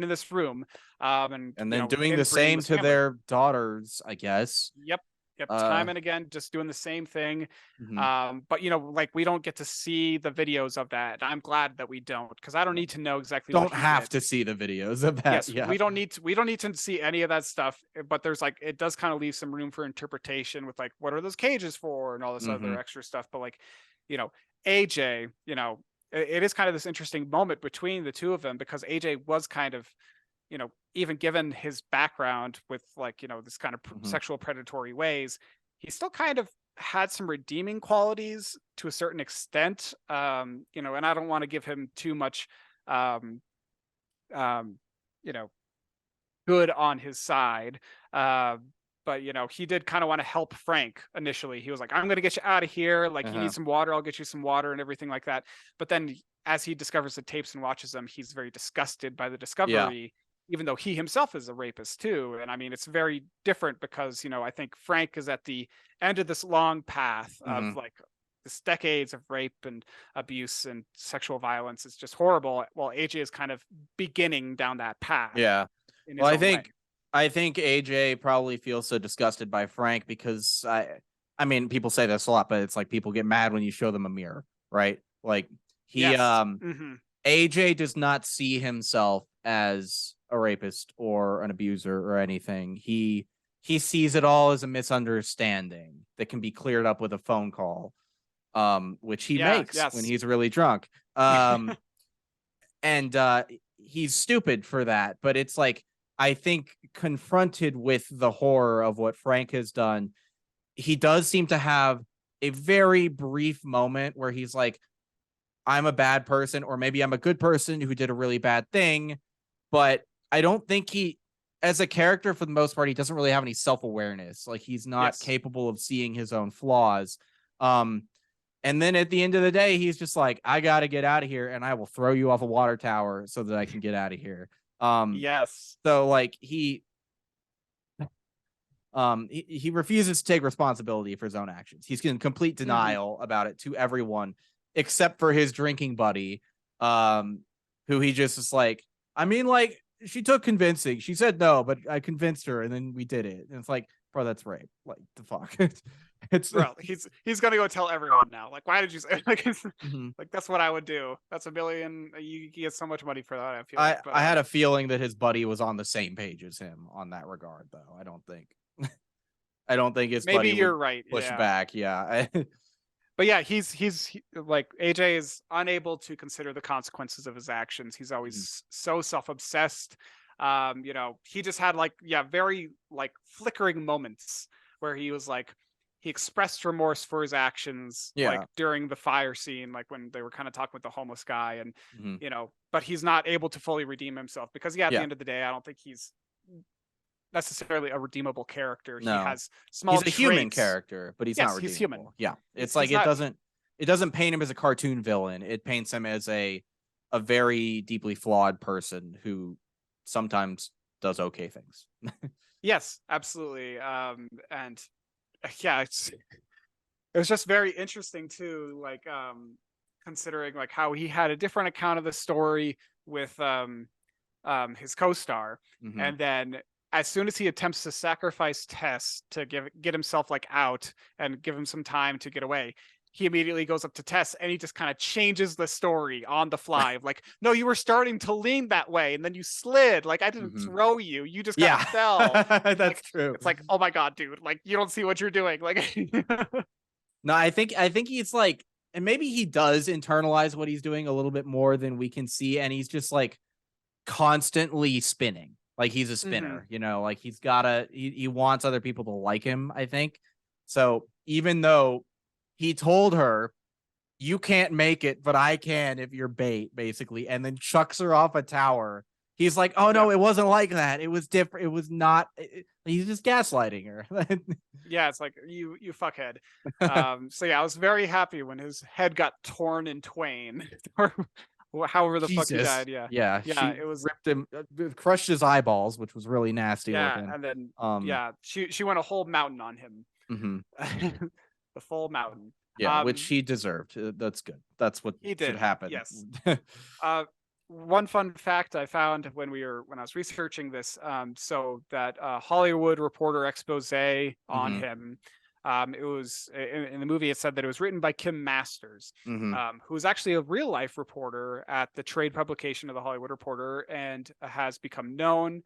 in this room, and then doing the same to their daughters, I guess. Yep, time and again, just doing the same thing. But like we don't get to see the videos of that. I'm glad that we don't, because I don't need to know exactly. Don't have to see the videos of that. Yes, we don't need to see any of that stuff. But there's like, it does kind of leave some room for interpretation with like, what are those cages for and all this other extra stuff. But like, AJ, it is kind of this interesting moment between the two of them, because AJ was kind of, even given his background with like, this kind of sexual predatory ways, he still kind of had some redeeming qualities to a certain extent. And I don't want to give him too much, good on his side. But he did kind of want to help Frank initially. He was like, I'm going to get you out of here. Like, you need some water, I'll get you some water, and everything like that. But then as he discovers the tapes and watches them, he's very disgusted by the discovery, even though he himself is a rapist too. And I mean, it's very different because, I think Frank is at the end of this long path of like this decades of rape and abuse and sexual violence. It's just horrible. While AJ is kind of beginning down that path. Yeah. Well, I think AJ probably feels so disgusted by Frank because I mean, people say this a lot, but it's like people get mad when you show them a mirror, right? Like AJ does not see himself as a rapist or an abuser or anything. He sees it all as a misunderstanding that can be cleared up with a phone call, which he makes when he's really drunk. And he's stupid for that, but it's like, I think confronted with the horror of what Frank has done, he does seem to have a very brief moment where he's like, I'm a bad person, or maybe I'm a good person who did a really bad thing. But I don't think as a character, for the most part, he doesn't really have any self-awareness. Like, he's not capable of seeing his own flaws. And then at the end of the day, he's just like, I got to get out of here, and I will throw you off a water tower so that I can get out of here. So like he refuses to take responsibility for his own actions. He's in complete denial about it to everyone except for his drinking buddy, who he just is like, I mean, like, she took convincing. She said no, but I convinced her, and then we did it. And it's like, bro, that's rape. Like, the fuck. It's bro, he's gonna go tell everyone now. Like, why did you say like, like that's what I would do. That's $1 billion. You get so much money for that. I feel like. But, I had a feeling that his buddy was on the same page as him on that regard, though. I don't think his maybe buddy you're would right. Push back, But yeah, he's like, AJ is unable to consider the consequences of his actions. He's always so self-obsessed. He just had like, very like flickering moments where he was like, he expressed remorse for his actions, like during the fire scene, like when they were kind of talking with the homeless guy, and but he's not able to fully redeem himself because at the end of the day, I don't think he's necessarily a redeemable character. No. He has small He's a human character, but he's not redeemable. He's human. Yeah. It's like, it doesn't paint him as a cartoon villain. It paints him as a very deeply flawed person who sometimes does okay things. Yes, absolutely. And it was just very interesting too, like considering like how he had a different account of the story with his co-star, and then as soon as he attempts to sacrifice Tess to get himself like out and give him some time to get away, he immediately goes up to Tess and he just kind of changes the story on the fly of like, no, you were starting to lean that way and then you slid. Like I didn't throw you. You just kind of Yeah, fell. that's Like, true. it's like, oh my God, dude, like you don't see what you're doing. Like No, I think he's like, and maybe he does internalize what he's doing a little bit more than we can see, and he's just like constantly spinning. Like he's a spinner, like he wants other people to like him, I think. So even though he told her, you can't make it, but I can if you're bait, basically, and then chucks her off a tower. He's like, oh no, yeah. it wasn't like that. It was different. It was not. He's just gaslighting her. Yeah, it's like you fuckhead. So yeah, I was very happy when his head got torn in twain, or however the fuck he Jesus. died. Yeah, Yeah, yeah, she it was. ripped him, crushed his eyeballs, which was really nasty Yeah, looking. and then Um, yeah, she went a whole mountain on him, mhm. the full mountain. Yeah, which he deserved. That's good. That's what He should did. happen. Yes. Uh, one fun fact I found when I was researching this, so that Hollywood Reporter expose on hmm him, it was in the movie. It said that it was written by Kim Masters, hmm who is actually a real life reporter at the trade publication of the Hollywood Reporter, and has become known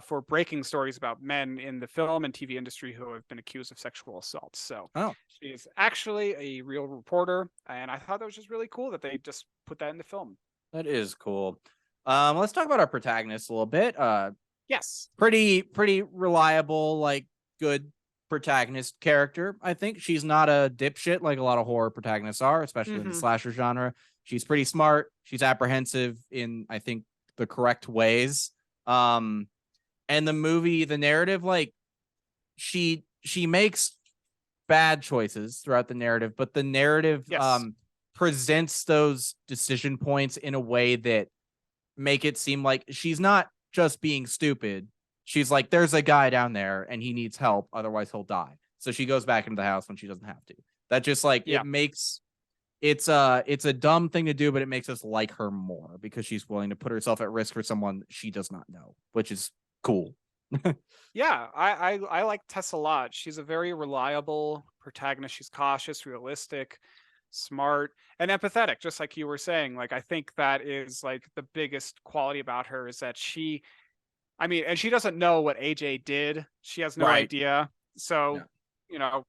for breaking stories about men in the film and TV industry who have been accused of sexual assault. So Oh, she is actually a real reporter, and I thought that was just really cool that they just put that in the film. that is cool. Let's talk about our protagonist a little bit. Yes. Pretty reliable, like good protagonist character. I think she's not a dipshit like a lot of horror protagonists are, especially in the Hmm. slasher genre. She's pretty smart. She's apprehensive in, I think, the correct ways. Um, and the narrative, like she makes bad choices throughout the narrative, but the narrative Yes. presents those decision points in a way that make it seem like she's not just being stupid. She's like, there's a guy down there and he needs help, otherwise he'll die. So she goes back into the house when she doesn't have to. That just like Yeah. it makes it's a dumb thing to do, but it makes us like her more because she's willing to put herself at risk for someone she does not know, which is cool. Yeah. I like Tess a lot. She's a very reliable protagonist. She's cautious, realistic, smart, and empathetic, just like you were saying. Like I think that is like the biggest quality about her is that and she doesn't know what AJ did. She has no Right. idea. Yeah. So,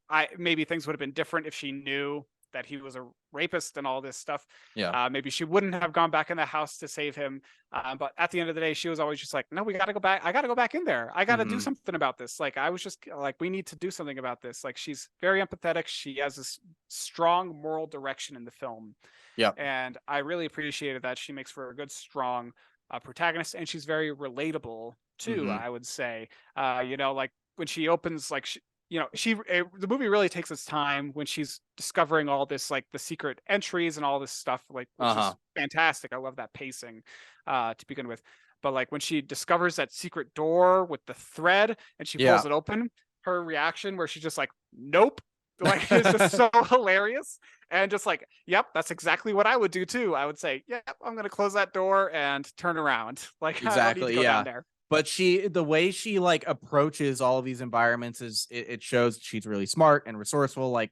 I maybe things would have been different if she knew that he was a rapist and all this stuff. Yeah. Maybe she wouldn't have gone back in the house to save him. But at the end of the day, she was always just like, no, we got to go back. I got to go back in there. I got to do hmm something about this. Like, I was just like, we need to do something about this. Like, she's very empathetic. She has this strong moral direction in the film. Yep. And I really appreciated that. She makes for a good, strong protagonist, and she's very relatable too, hmm I would say. Like when she opens, like the movie really takes its time when she's discovering all this, like the secret entries and all this stuff, like which is fantastic. I love that pacing to begin with. But like when she discovers that secret door with the thread and she Yeah. pulls it open, her reaction where she's just like, nope. Like it's just so hilarious. And just like, yep, that's exactly what I would do too. I would say, yep, I'm gonna close that door and turn around. Like I don't need to Exactly. go down Yeah. there. But the way she like approaches all of these environments is it shows she's really smart and resourceful. Like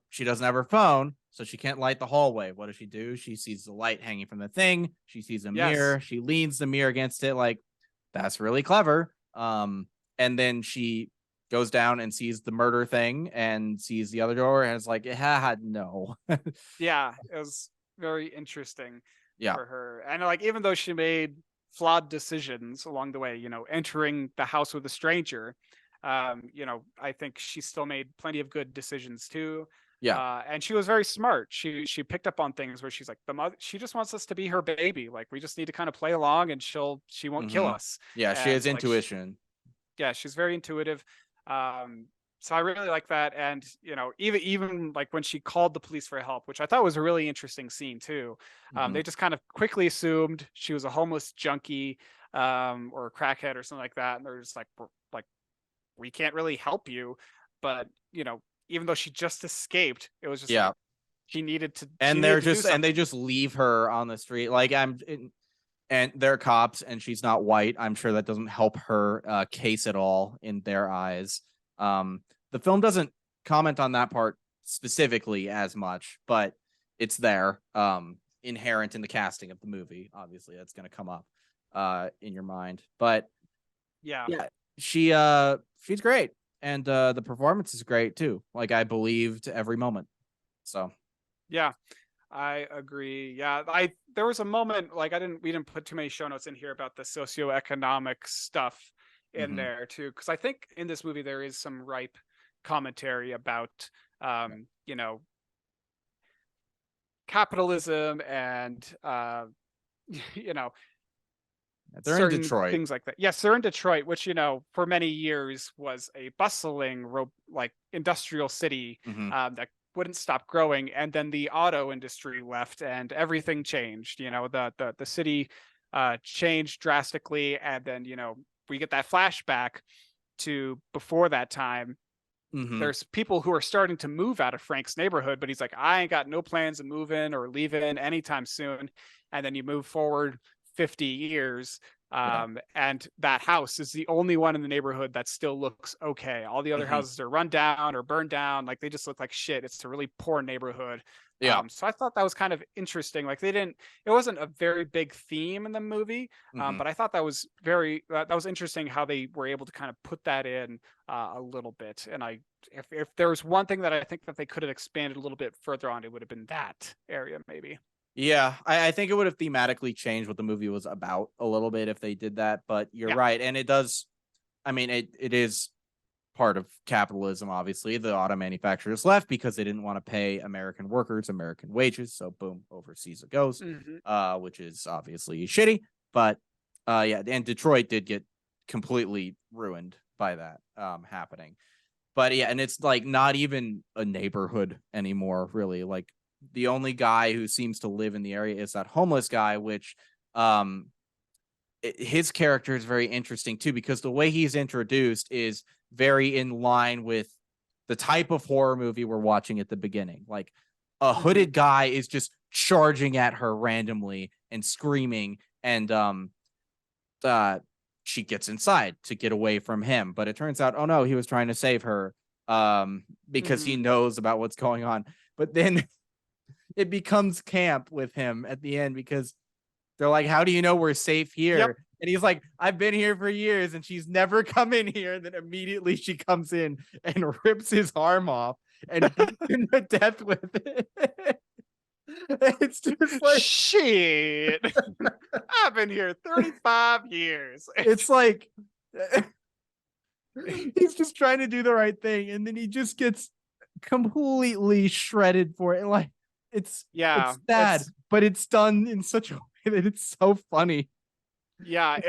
she doesn't have her phone, so she can't light the hallway. What does she do? She sees the light hanging from the thing. She sees a Yes. mirror. She leans the mirror against it. Like that's really clever. And then she goes down and sees the murder thing and sees the other door and it's like, no. Yeah, it was very interesting Yeah. for her. And like even though she made flawed decisions along the way, entering the house with a stranger, I think she still made plenty of good decisions too. Yeah. And she was very smart. She picked up on things where she's like, the mother, she just wants us to be her baby. Like we just need to kind of play along and she won't kill us. Yeah, she And has like intuition. yeah, she's very intuitive. So I really like that. And even like when she called the police for help, which I thought was a really interesting scene too. They just kind of quickly assumed she was a homeless junkie or a crackhead or something like that, and they're just like, we can't really help you. But even though she just escaped, it was just Yeah. like she needed to. She And needed to do something. they just leave her on the street. Like and they're cops, and she's not white. I'm sure that doesn't help her case at all in their eyes. The film doesn't comment on that part specifically as much, but it's there, inherent in the casting of the movie. Obviously, that's going to come up in your mind. But yeah, she's great, and the performance is great too. Like, I believed every moment. So yeah. I agree. Yeah, there was a moment like we didn't put too many show notes in here about the socioeconomic stuff in there too, because I think in this movie there is some ripe commentary about you know, capitalism and you know, they're in certain Detroit. things like that. Yes, they're in Detroit, which, you know, for many years was a bustling like industrial city that wouldn't stop growing, and then the auto industry left and everything changed. You know, the city changed drastically, and then, you know, we get that flashback to before that time. There's people who are starting to move out of Frank's neighborhood, but he's like, I ain't got no plans of moving or leaving anytime soon. And then you move forward 50 years, and that house is the only one in the neighborhood that still looks okay. All the other houses are run down or burned down, like they just look like shit. It's a really poor neighborhood. So I thought that was kind of interesting. Like, it wasn't a very big theme in the movie, but I thought that was that was interesting how they were able to kind of put that in a little bit. And if there was one thing that I think that they could have expanded a little bit further on, it would have been that area maybe. Yeah, I think it would have thematically changed what the movie was about a little bit if they did that. But you're right, and it does. I mean, it is part of capitalism. Obviously, the auto manufacturers left because they didn't want to pay American workers American wages. So boom, overseas it goes, which is obviously shitty. But yeah, and Detroit did get completely ruined by that happening. But yeah, and it's like not even a neighborhood anymore, really. Like, the only guy who seems to live in the area is that homeless guy, which his character is very interesting too, because the way he's introduced is very in line with the type of horror movie we're watching at the beginning. Like, a hooded guy is just charging at her randomly and screaming, and she gets inside to get away from him, but it turns out, oh no, he was trying to save her because he knows about what's going on. But then it becomes camp with him at the end, because they're like, how do you know we're safe here? And he's like, I've been here for years and she's never come in here. And then immediately she comes in and rips his arm off and beats him to death with it. It's just like, shit. I've been here 35 years. It's like he's just trying to do the right thing, and then he just gets completely shredded for it. Like, it's sad, but it's done in such a way that it's so funny. Yeah,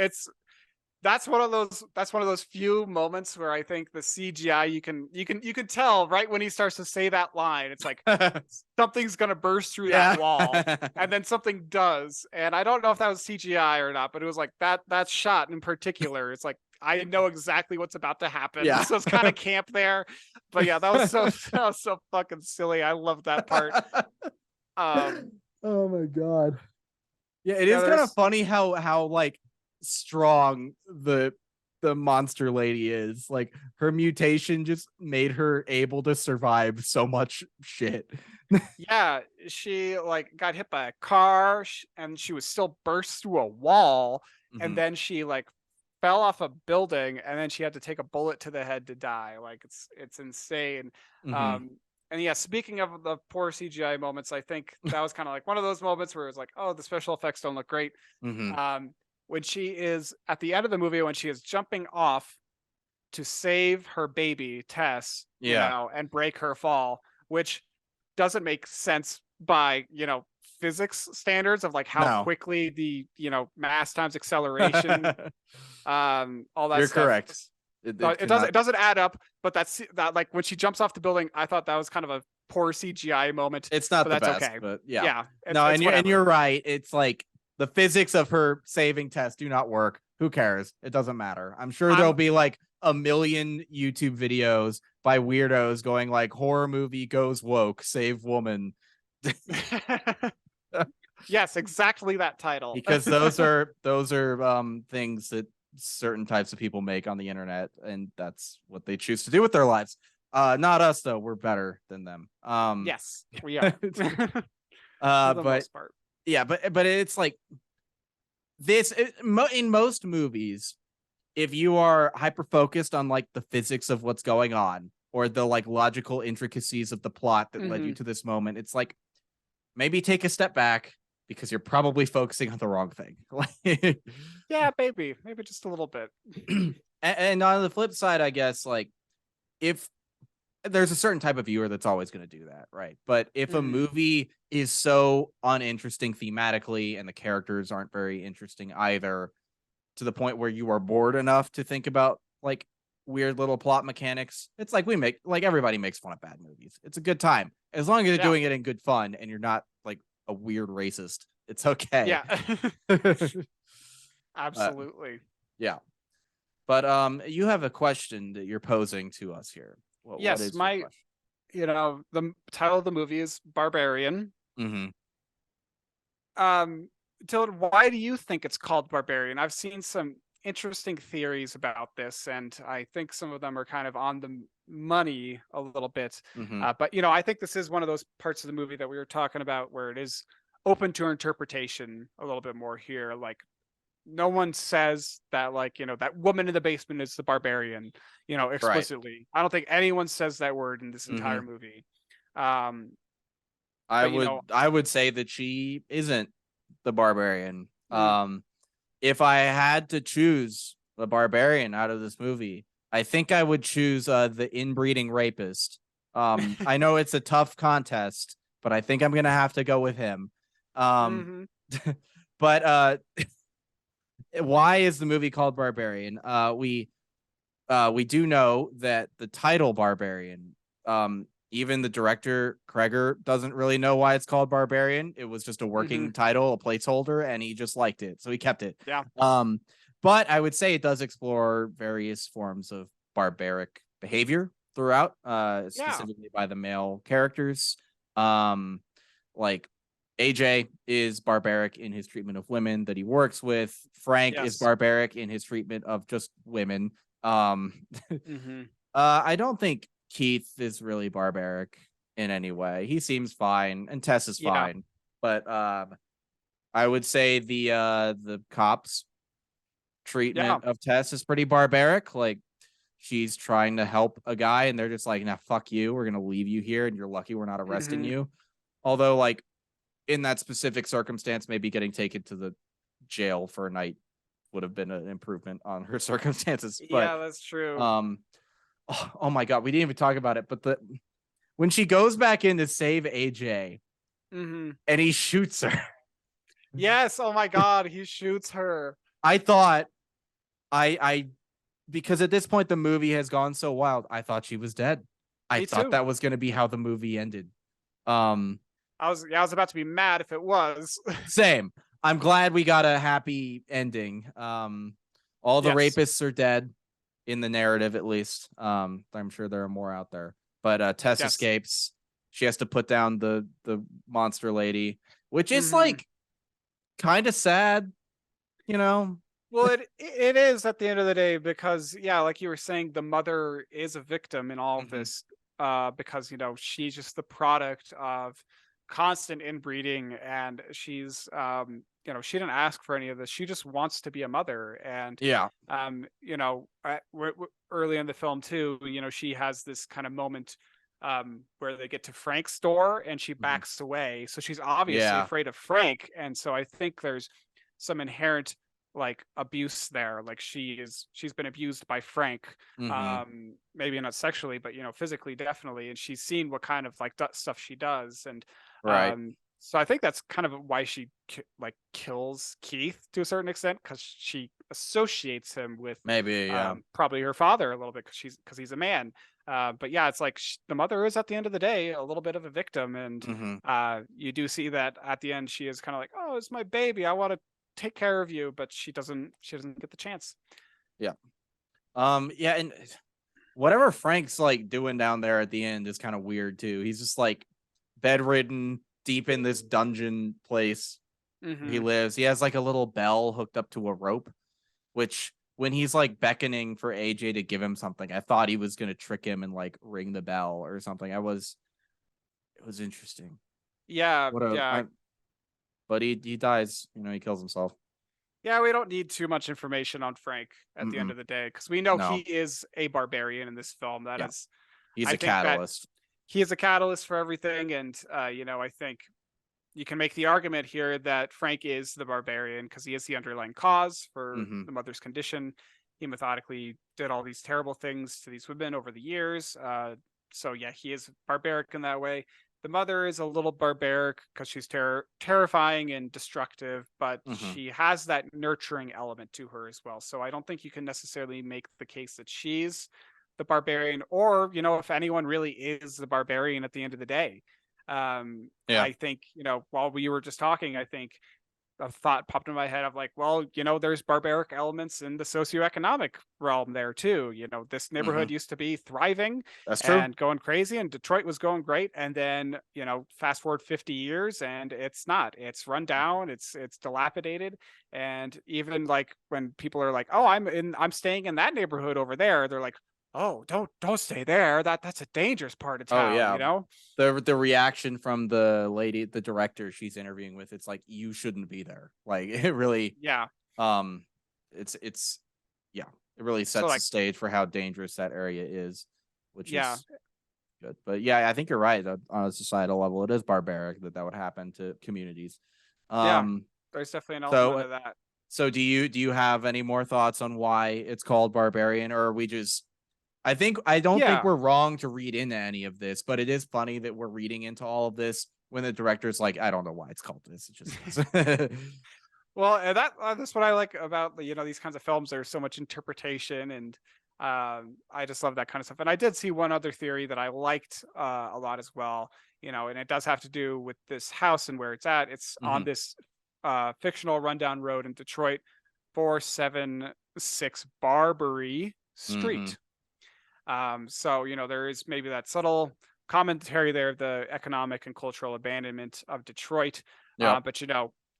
that's one of those few moments where I think the CGI, you can tell right when he starts to say that line, it's like something's gonna burst through that wall, and then something does. And I don't know if that was CGI or not, but it was like that shot in particular. It's like, I know exactly what's about to happen. Yeah. So it's kind of camp there. But yeah, that was so fucking silly. I love that part. Oh my god. Yeah, it is kind of funny how like strong the monster lady is. Like, her mutation just made her able to survive so much shit. Yeah, she like got hit by a car and she was still burst through a wall, and then she like fell off a building, and then she had to take a bullet to the head to die. Like, it's insane. And yeah, speaking of the poor CGI moments, I think that was kind of like one of those moments where it's like, oh, the special effects don't look great. When she is at the end of the movie, when she is jumping off to save her baby Tess, you know, and break her fall, which doesn't make sense by, you know, physics standards of like how quickly the, you know, mass times acceleration, all that You're stuff. correct. It doesn't add up. But that like when she jumps off the building, I thought that was kind of a poor CGI moment. It's not but the that's best, okay. but yeah. Yeah. And you're right. It's like the physics of her saving Tess do not work. Who cares? It doesn't matter. I'm sure there'll be like a million YouTube videos by weirdos going like, horror movie goes woke, save woman. Yes, exactly that title. Because those are things that certain types of people make on the internet, and that's what they choose to do with their lives. Not us though. We're better than them. Yes, we are. For the But most part. yeah, but it's like this in most movies. If you are hyper focused on like the physics of what's going on or the like logical intricacies of the plot that led you to this moment, it's like maybe take a step back because you're probably focusing on the wrong thing. Yeah, maybe just a little bit. And on the flip side, I guess, like, if there's a certain type of viewer that's always going to do that, right? But if a movie is so uninteresting thematically and the characters aren't very interesting either, to the point where you are bored enough to think about like weird little plot mechanics, it's like everybody makes fun of bad movies. It's a good time as long as you're doing it in good fun and you're not like a weird racist. It's okay. Yeah. Absolutely. Yeah. But you have a question that you're posing to us here. Yes, what is your question? The title of the movie is Barbarian. Mm-hmm. Dylan, why do you think it's called Barbarian? I've seen some interesting theories about this, and I think some of them are kind of on the money a little bit. But I think this is one of those parts of the movie that we were talking about where it is open to interpretation a little bit more here. Like, no one says that, like, that woman in the basement is the barbarian, explicitly. Right. I don't think anyone says that word in this entire movie. I would say that she isn't the barbarian. If I had to choose the barbarian out of this movie, I think I would choose the inbreeding rapist. I know it's a tough contest, but I think I'm gonna have to go with him. But why is the movie called Barbarian? We do know that the title Barbarian, even the director Kreger doesn't really know why it's called Barbarian. It was just a working title, a placeholder, and he just liked it, so he kept it. Yeah. But I would say it does explore various forms of barbaric behavior throughout, specifically by the male characters. Like AJ is barbaric in his treatment of women that he works with. Frank is barbaric in his treatment of just women. I don't think Keith is really barbaric in any way. He seems fine, and Tess is fine. But I would say the cops' treatment of Tess is pretty barbaric. Like, she's trying to help a guy, and they're just like, "Nah, fuck you. We're gonna leave you here, and you're lucky we're not arresting you." Although, like, in that specific circumstance, maybe getting taken to the jail for a night would have been an improvement on her circumstances. But, yeah, that's true. Oh my god, we didn't even talk about it. But when she goes back in to save AJ, and he shoots her. Yes. Oh my god, he shoots her. I thought, because at this point the movie has gone so wild, I thought she was dead. I thought that was going to be how the movie ended. I was about to be mad if it was. Same. I'm glad we got a happy ending. All the rapists are dead in the narrative, at least. I'm sure there are more out there. But Tess escapes. She has to put down the monster lady, which is like kind of sad, Well, it is at the end of the day, because like you were saying, the mother is a victim in all of this, because she's just the product of constant inbreeding, and she's she didn't ask for any of this. She just wants to be a mother. And early in the film too, she has this kind of moment where they get to Frank's store and she backs away, so she's obviously afraid of Frank. And so I think there's some inherent like abuse there. Like, she's been abused by Frank, maybe not sexually, but physically, definitely. And she's seen what kind of like stuff she does. And so I think that's kind of why she like kills Keith to a certain extent, because she associates him with probably her father a little bit, because he's a man. But it's like the mother is, at the end of the day, a little bit of a victim. And you do see that at the end she is kind of like, oh, it's my baby, I want to take care of you, but she doesn't get the chance. And whatever Frank's like doing down there at the end is kind of weird too. He's just like bedridden, deep in this dungeon place, where he Mm-hmm. lives. He has like a little bell hooked up to a rope, which when he's like beckoning for AJ to give him something, I thought he was gonna trick him and like ring the bell or something. It was interesting. Yeah, What a yeah, but he dies, he kills himself. yeah. We don't need too much information on Frank at the end Mm-mm. of the day because we know he No. is a barbarian in this film. That Yeah. is, He's I a think that catalyst. he is a catalyst for everything, and I think you can make the argument here that Frank is the barbarian because he is the underlying cause for Mm-hmm. the mother's condition. He methodically did all these terrible things to these women over the years. So yeah, he is barbaric in that way. The mother is a little barbaric because she's terrifying and destructive, but Mm-hmm. she has that nurturing element to her as well. So I don't think you can necessarily make the case that she's the barbarian, or if anyone really is the barbarian at the end of the day. Yeah. I think, while we were just talking, I think a thought popped in my head of like, well, there's barbaric elements in the socioeconomic realm there too. This Mm-hmm. neighborhood used to be thriving That's true. and going crazy, and Detroit was going great. And then, fast forward 50 years and it's not. It's run down, it's dilapidated. And even like when people are like, oh, I'm staying in that neighborhood over there, they're like, oh, don't stay there. That's a dangerous part of Oh town, yeah. The reaction from the lady, the director she's interviewing with, it's like you shouldn't be there. Like it really Yeah. um it's yeah, it really So sets the like, stage for how dangerous that area is, which yeah, is good. But yeah, I think you're right that on a societal level it is barbaric that would happen to communities. yeah, Um there's definitely an so element of that. so do you have any more thoughts on why it's called Barbarian, or are we just I don't think Yeah. we're wrong to read into any of this, but it is funny that we're reading into all of this when the director's like, I don't know why it's called this. It just is. Well, and that's what I like about these kinds of films. There's so much interpretation, and I just love that kind of stuff. And I did see one other theory that I liked a lot as well. And it does have to do with this house and where it's at. It's on Mm-hmm. this fictional rundown road in Detroit, 476 Barbary Mm-hmm. Street. So there is maybe that subtle commentary there of the economic and cultural abandonment of Detroit. Yep. But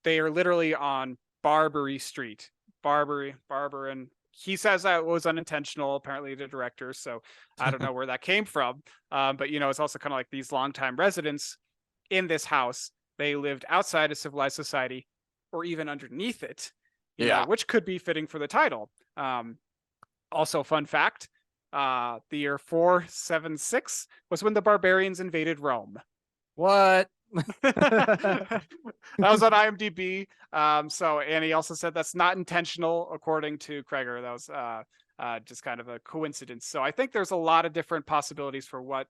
they are literally on Barbary Street. Barbarian. He says that it was unintentional, apparently, the director. So I don't know where that came from. But it's also kind of like these longtime residents in this house. They lived outside of civilized society, or even underneath it. Yeah. Which could be fitting for the title. Also, fun fact: the year 476 was when the barbarians invaded Rome. What? That was on IMDb. And he also said that's not intentional, according to Kreger. That was just kind of a coincidence. So I think there's a lot of different possibilities for why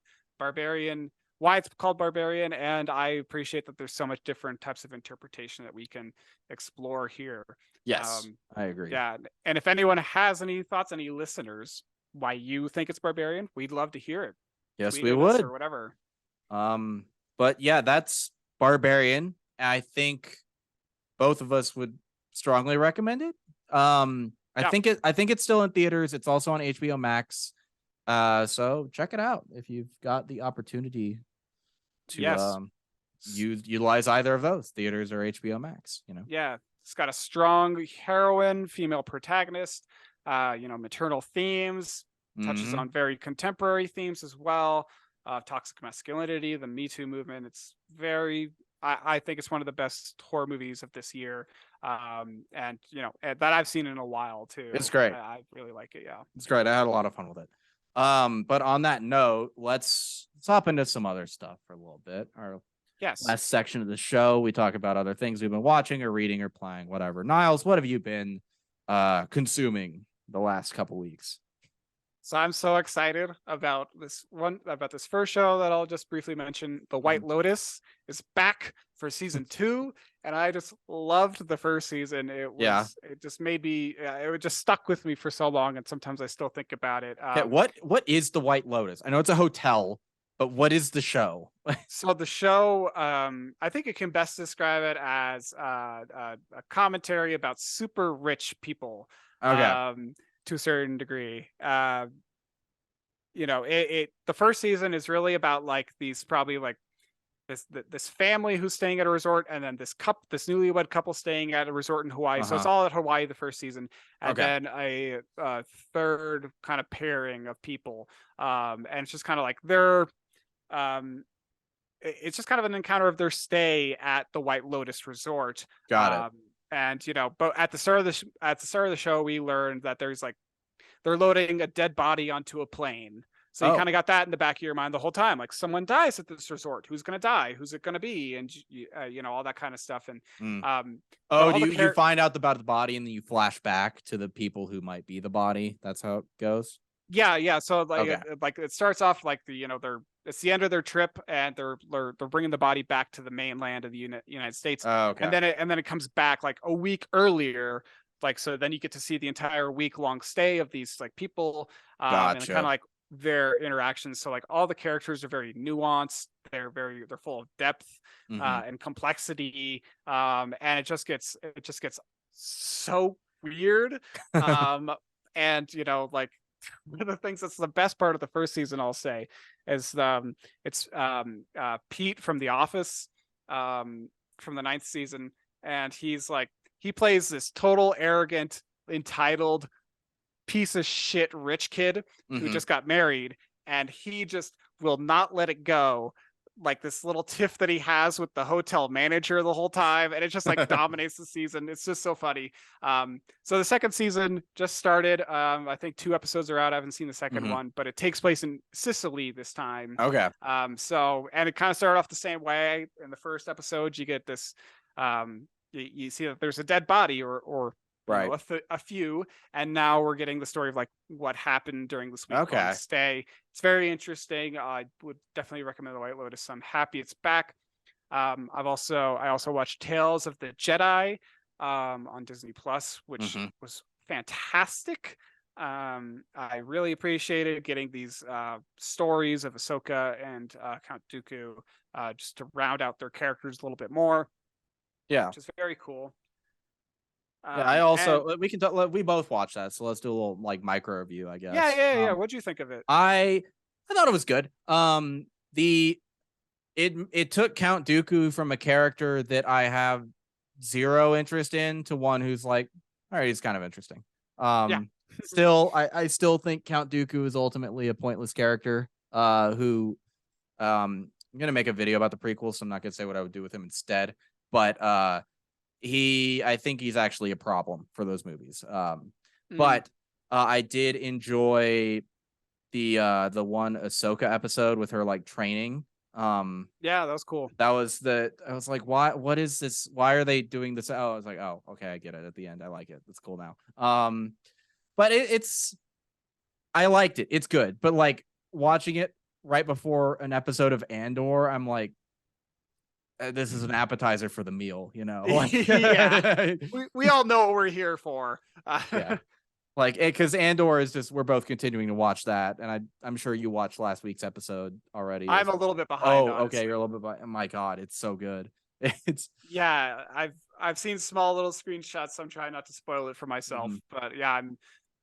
it's called Barbarian, and I appreciate that there's so much different types of interpretation that we can explore here. Yes, I agree. Yeah, and if anyone has any thoughts, any listeners, why you think it's Barbarian, we'd love to hear it. Yes, Tweet we at us or would. whatever. Um, but yeah, that's Barbarian. I think both of us would strongly recommend it. Yeah. I think it's still in theaters. It's also on HBO Max. So check it out if you've got the opportunity to Yes. utilize either of those, theaters or HBO Max. Yeah. It's got a strong heroine, female protagonist, maternal themes, touches Mm-hmm. on very contemporary themes as well. Toxic masculinity, the Me Too movement. It's I think it's one of the best horror movies of this year. And that I've seen in a while It's too. great. I really like it. Yeah. It's great. I had a lot of fun with it. But on that note, let's hop into some other stuff for a little bit. Our Yes. last section of the show, we talk about other things we've been watching or reading or playing, whatever. Niles, what have you been consuming the last couple weeks? So I'm so excited about this first show that I'll just briefly mention. The White Lotus is back for season 2, and I just loved the first season. It just made me it just stuck with me for so long, and sometimes I still think about it. Okay, what is the White Lotus? I know it's a hotel, but what is the show? So the show, I think it can best describe it as a commentary about super rich people. Okay. To a certain degree. The first season is really about like these probably like this family who's staying at a resort, and then this newlywed couple staying at a resort in Hawaii. So it's all at Hawaii the first season, and then a third kind of pairing of people. And it's just kind of like um, it's just kind of an encounter of their stay at the White Lotus Resort. Got it. And but at the start of the show, we learned that there's like they're loading a dead body onto a plane. So you kind of got that in the back of your mind the whole time. Like, someone dies at this resort. Who's going to die? Who's it going to be? And, all that kind of stuff. And, you find out about the body and then you flash back to the people who might be the body. That's how it goes. Yeah. Yeah. So like it starts off like it's the end of their trip, and they're bringing the body back to the mainland of the United States. And then it comes back like a week earlier. Like, so then you get to see the entire week-long stay of these like people, and kind of like their interactions. So like all the characters are very nuanced. They're full of depth and complexity. And it just gets so weird. And like one of the things that's the best part of the first season, I'll say, is it's Pete from The Office, from the 9th season, and he plays this total arrogant, entitled piece of shit rich kid who just got married, and he just will not let it go. Like this little tiff that he has with the hotel manager the whole time, and it just like dominates the season. It's just so funny. So the second season just started. I think 2 episodes are out. I haven't seen the second one, but it takes place in Sicily this time. Okay. So, and it kind of started off the same way. In the first episode, you get this you see that there's a dead body or right, a few, and now we're getting the story of like what happened during this week stay. It's very interesting. I would definitely recommend The White Lotus. I'm happy it's back. I also watched Tales of the Jedi on Disney Plus, which was fantastic. I really appreciated getting these stories of Ahsoka and Count Dooku just to round out their characters a little bit more. Yeah, which is very cool. I also we both watched that, so let's do a little like micro review, I guess. Yeah. What'd you think of it? I thought it was good. It took Count Dooku from a character that I have zero interest in to one who's like, all right, he's kind of interesting. Still, I still think Count Dooku is ultimately a pointless character. Who I'm gonna make a video about the prequel, so I'm not gonna say what I would do with him instead. But I think he's actually a problem for those movies. But I did enjoy the one Ahsoka episode with her like training. Yeah, that was cool. I was like, what is this? Why are they doing this? Oh, I was like, oh, okay, I get it at the end. I like it. It's cool now. But I liked it. It's good. But like watching it right before an episode of Andor, I'm like, this is an appetizer for the meal, Like, yeah, we all know what we're here for. Yeah, like because Andor is just, we're both continuing to watch that, and I'm sure you watched last week's episode already. I'm a little bit behind. Oh, okay, you're a little bit behind. Oh my god, it's so good. Yeah, I've seen small little screenshots, so I'm trying not to spoil it for myself. But yeah,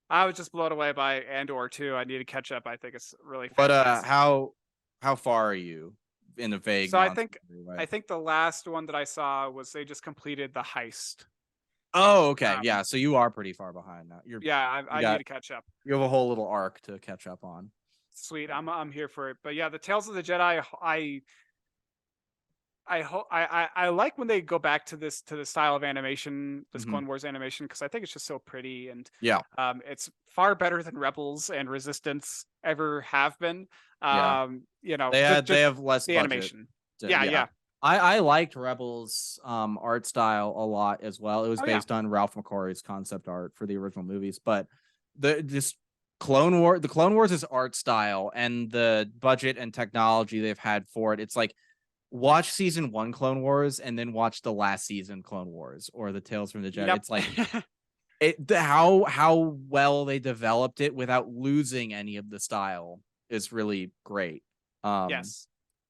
I was just blown away by Andor too. I need to catch up. I think it's really fantastic. But how far are you? In a vague. So I think the last one that I saw was they just completed the heist. Oh, okay. Yeah, so you are pretty far behind now. I need to catch up. You have a whole little arc to catch up on. Sweet. I'm here for it. But yeah, the Tales of the Jedi, I like when they go back to the style of animation, this Clone Wars animation, because I think it's just so pretty, and it's far better than Rebels and Resistance ever have been. They have less the animation. Yeah. I liked Rebels art style a lot as well. It was based on Ralph McQuarrie's concept art for the original movies, but the Clone Wars' art style and the budget and technology they've had for it, it's like, watch season 1 Clone Wars and then watch the last season Clone Wars or the Tales from the Jedi. Yep. It's like how well they developed it without losing any of the style is really great. Yes.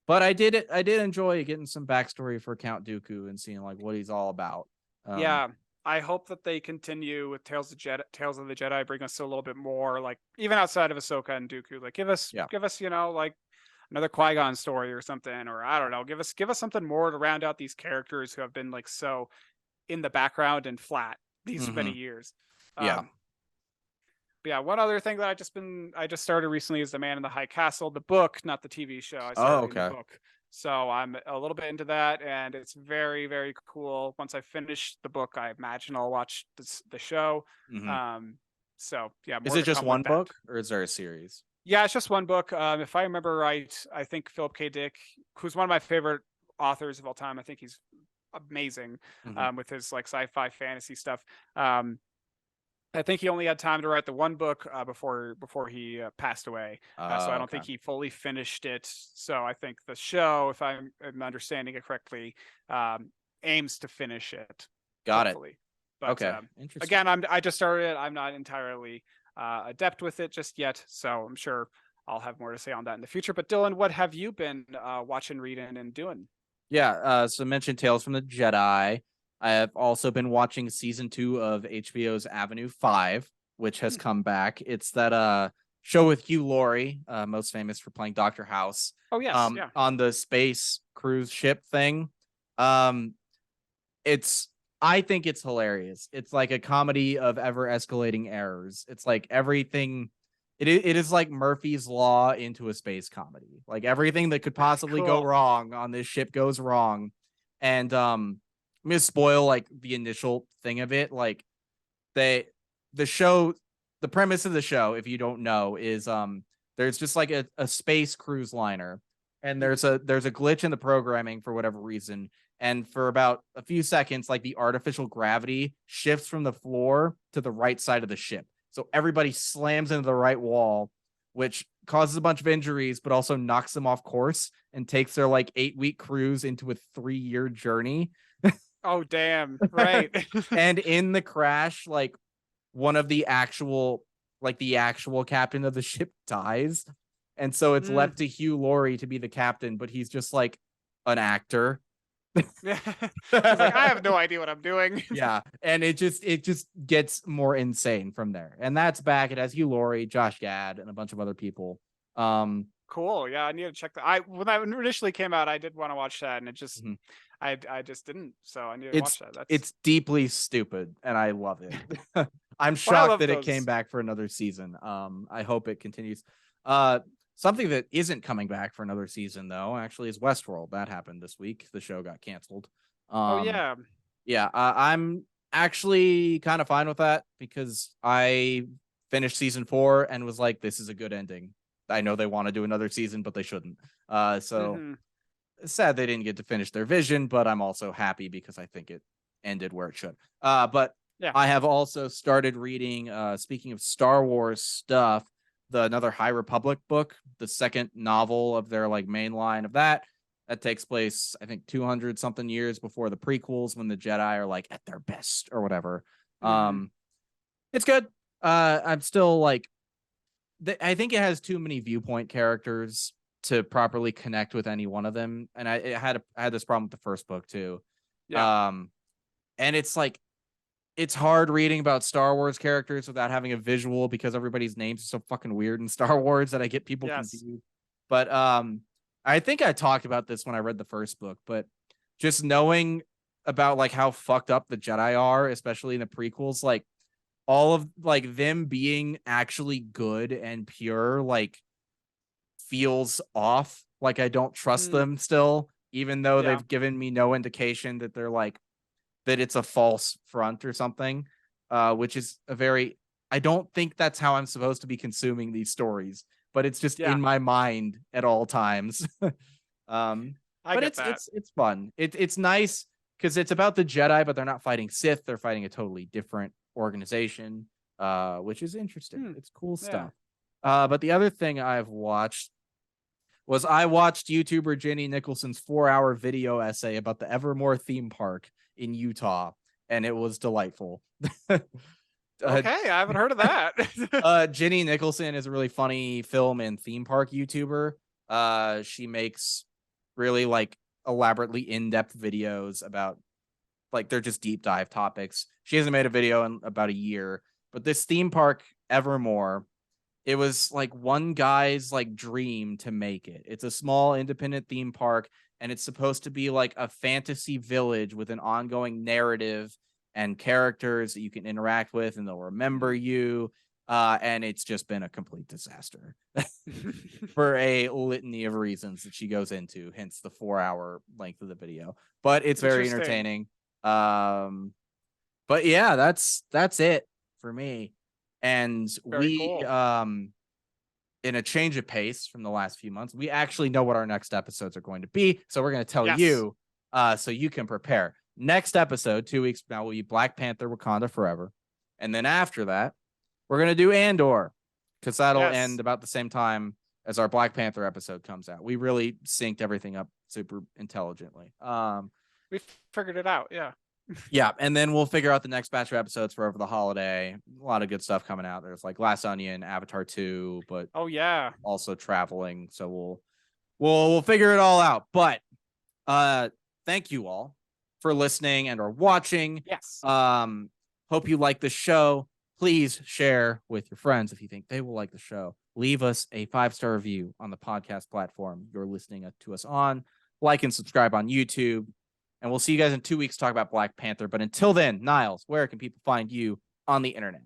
But I did enjoy getting some backstory for Count Dooku and seeing like what he's all about. Yeah. I hope that they continue with Tales of the Jedi, bring us a little bit more, like even outside of Ahsoka and Dooku, like give us, another Qui-Gon story or something, or I don't know, give us something more to round out these characters who have been like so in the background and flat these many Mm-hmm. years. Yeah. But yeah, one other thing that I just started recently is The Man in the High Castle, the book, not the TV show. I started Oh, reading the okay. book. So I'm a little bit into that, and it's very, very cool. Once I finish the book, I imagine I'll watch the show. Mm-hmm. Um, so yeah, Is more it to just come with one that. book or is there a series? Yeah, it's just one book. If I remember right, I think Philip K. Dick, who's one of my favorite authors of all time, I think he's amazing Mm-hmm. with his like sci-fi fantasy stuff. Um, I think he only had time to write the one book before he passed away. So I don't Okay. think he fully finished it. So I think the show, if I'm understanding it correctly, aims to finish it, Got it. hopefully. But Okay. Interesting. again, I just started it. I'm not entirely adept with it just yet, so I'm sure I'll have more to say on that in the future. But Dylan, what have you been watching, reading, and doing? Yeah, so I mentioned Tales from the Jedi. I have also been watching season 2 of HBO's Avenue 5, which has Hmm. come back. It's that show with Hugh Laurie, most famous for playing Dr. House, Oh yes, yeah. on the space cruise ship thing. Um it's I think it's hilarious. It's like a comedy of ever escalating errors. It's like everything it is like Murphy's Law into a space comedy. Like everything that could Very possibly go cool. wrong on this ship goes wrong. And I'm gonna spoil like the initial thing of it. Like they the show the premise of the show, if you don't know, is there's just like a space cruise liner, and Mhm. there's a glitch in the programming for whatever reason. And for about a few seconds, like the artificial gravity shifts from the floor to the right side of the ship. So everybody slams into the right wall, which causes a bunch of injuries, but also knocks them off course and takes their like 8-week cruise into a 3-year journey. Oh damn! Right. And in the crash, like one of the actual captain of the ship dies. And so it's Mm. left to Hugh Laurie to be the captain, but he's just like an actor. Yeah. He's like, I have no idea what I'm doing. Yeah. And it just gets more insane from there. And that's back. It has Hugh Laurie, Josh Gad, and a bunch of other people. Um Cool. Yeah, I need to check that. I when that initially came out, I did want to watch that, and it just mhm. I just didn't. So I need to it's watch that. That's it's deeply stupid and I love it. I'm what I shocked love that it came those. back for another season. I hope it continues. Uh Something that isn't coming back for another season though actually is Westworld. That happened this week. The show got canceled. Oh Um yeah. yeah, I'm actually kind of fine with that because I finished season 4 and was like, this is a good ending. I know they want to do another season, but they shouldn't. So Hmm. sad they didn't get to finish their vision, but I'm also happy because I think it ended where it should. But Yeah. I have also started reading, speaking of Star Wars stuff, another High Republic book, the second novel of their like main line of that. That takes place, I think, 200 something years before the prequels when the Jedi are like at their best or whatever. Hmm. It's good. I'm still like, I think it has too many viewpoint characters to properly connect with any one of them, and I had this problem with the first book too. Yeah. Um, and it's like it's hard reading about Star Wars characters without having a visual because everybody's names are so fucking weird in Star Wars that I get people Yes. confused. But I think I talked about this when I read the first book, but just knowing about like how fucked up the Jedi are, especially in the prequels, like all of like them being actually good and pure, like feels off. Like I don't trust Mm. them still, even though Yeah. they've given me no indication that they're like that it's a false front or something. Which is a very I don't think that's how I'm supposed to be consuming these stories, but it's just Yeah. in my mind at all times. I But get that. it's fun. It's nice because it's about the Jedi, but they're not fighting Sith. They're fighting a totally different organization, which is interesting. Hmm. It's cool Yeah. stuff. But the other thing I've watched was I watched YouTuber Jenny Nicholson's 4-hour video essay about the Evermore theme park in Utah, and it was delightful. uh, Okay, I haven't heard of that. Jenny Nicholson is a really funny film and theme park YouTuber. She makes really like elaborately in-depth videos about like they're just deep dive topics. She hasn't made a video in about a year, but this theme park Evermore It was like one guy's like dream to make it. It's a small independent theme park, and it's supposed to be like a fantasy village with an ongoing narrative and characters that you can interact with, and they'll remember you. And it's just been a complete disaster for a litany of reasons that she goes into, hence the 4-hour length of the video. But it's very entertaining. But yeah, that's it for me. And Very cool. in a change of pace from the last few months, we actually know what our next episodes are going to be. So we're going to tell you so you can prepare. Next episode, 2 weeks from now, will be Black Panther Wakanda Forever. And then after that, we're going to do Andor, because that'll end about the same time as our Black Panther episode comes out. We really synced everything up super intelligently. We figured it out. Yeah. Yeah, and then we'll figure out the next batch of episodes for over the holiday. A lot of good stuff coming out. There's like Glass Onion, Avatar 2, but also traveling. So we'll figure it all out. But thank you all for listening and or watching. Yes. Hope you like the show. Please share with your friends if you think they will like the show. Leave us a 5-star review on the podcast platform you're listening to us on. Like and subscribe on YouTube. And we'll see you guys in 2 weeks to talk about Black Panther. But until then, Niles, where can people find you on the internet?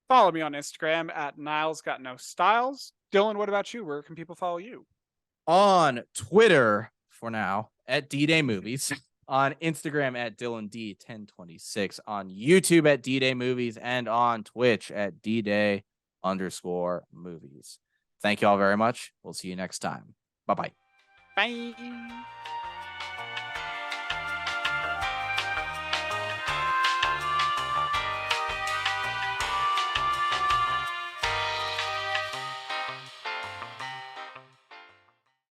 Follow me on Instagram at NilesGotNoStyles. Dylan, what about you? Where can people follow you? On Twitter, for now, at D-Day Movies. On Instagram at DylanD1026. On YouTube at D-Day Movies. And on Twitch at D-Day_movies. Thank you all very much. We'll see you next time. Bye-bye. Bye.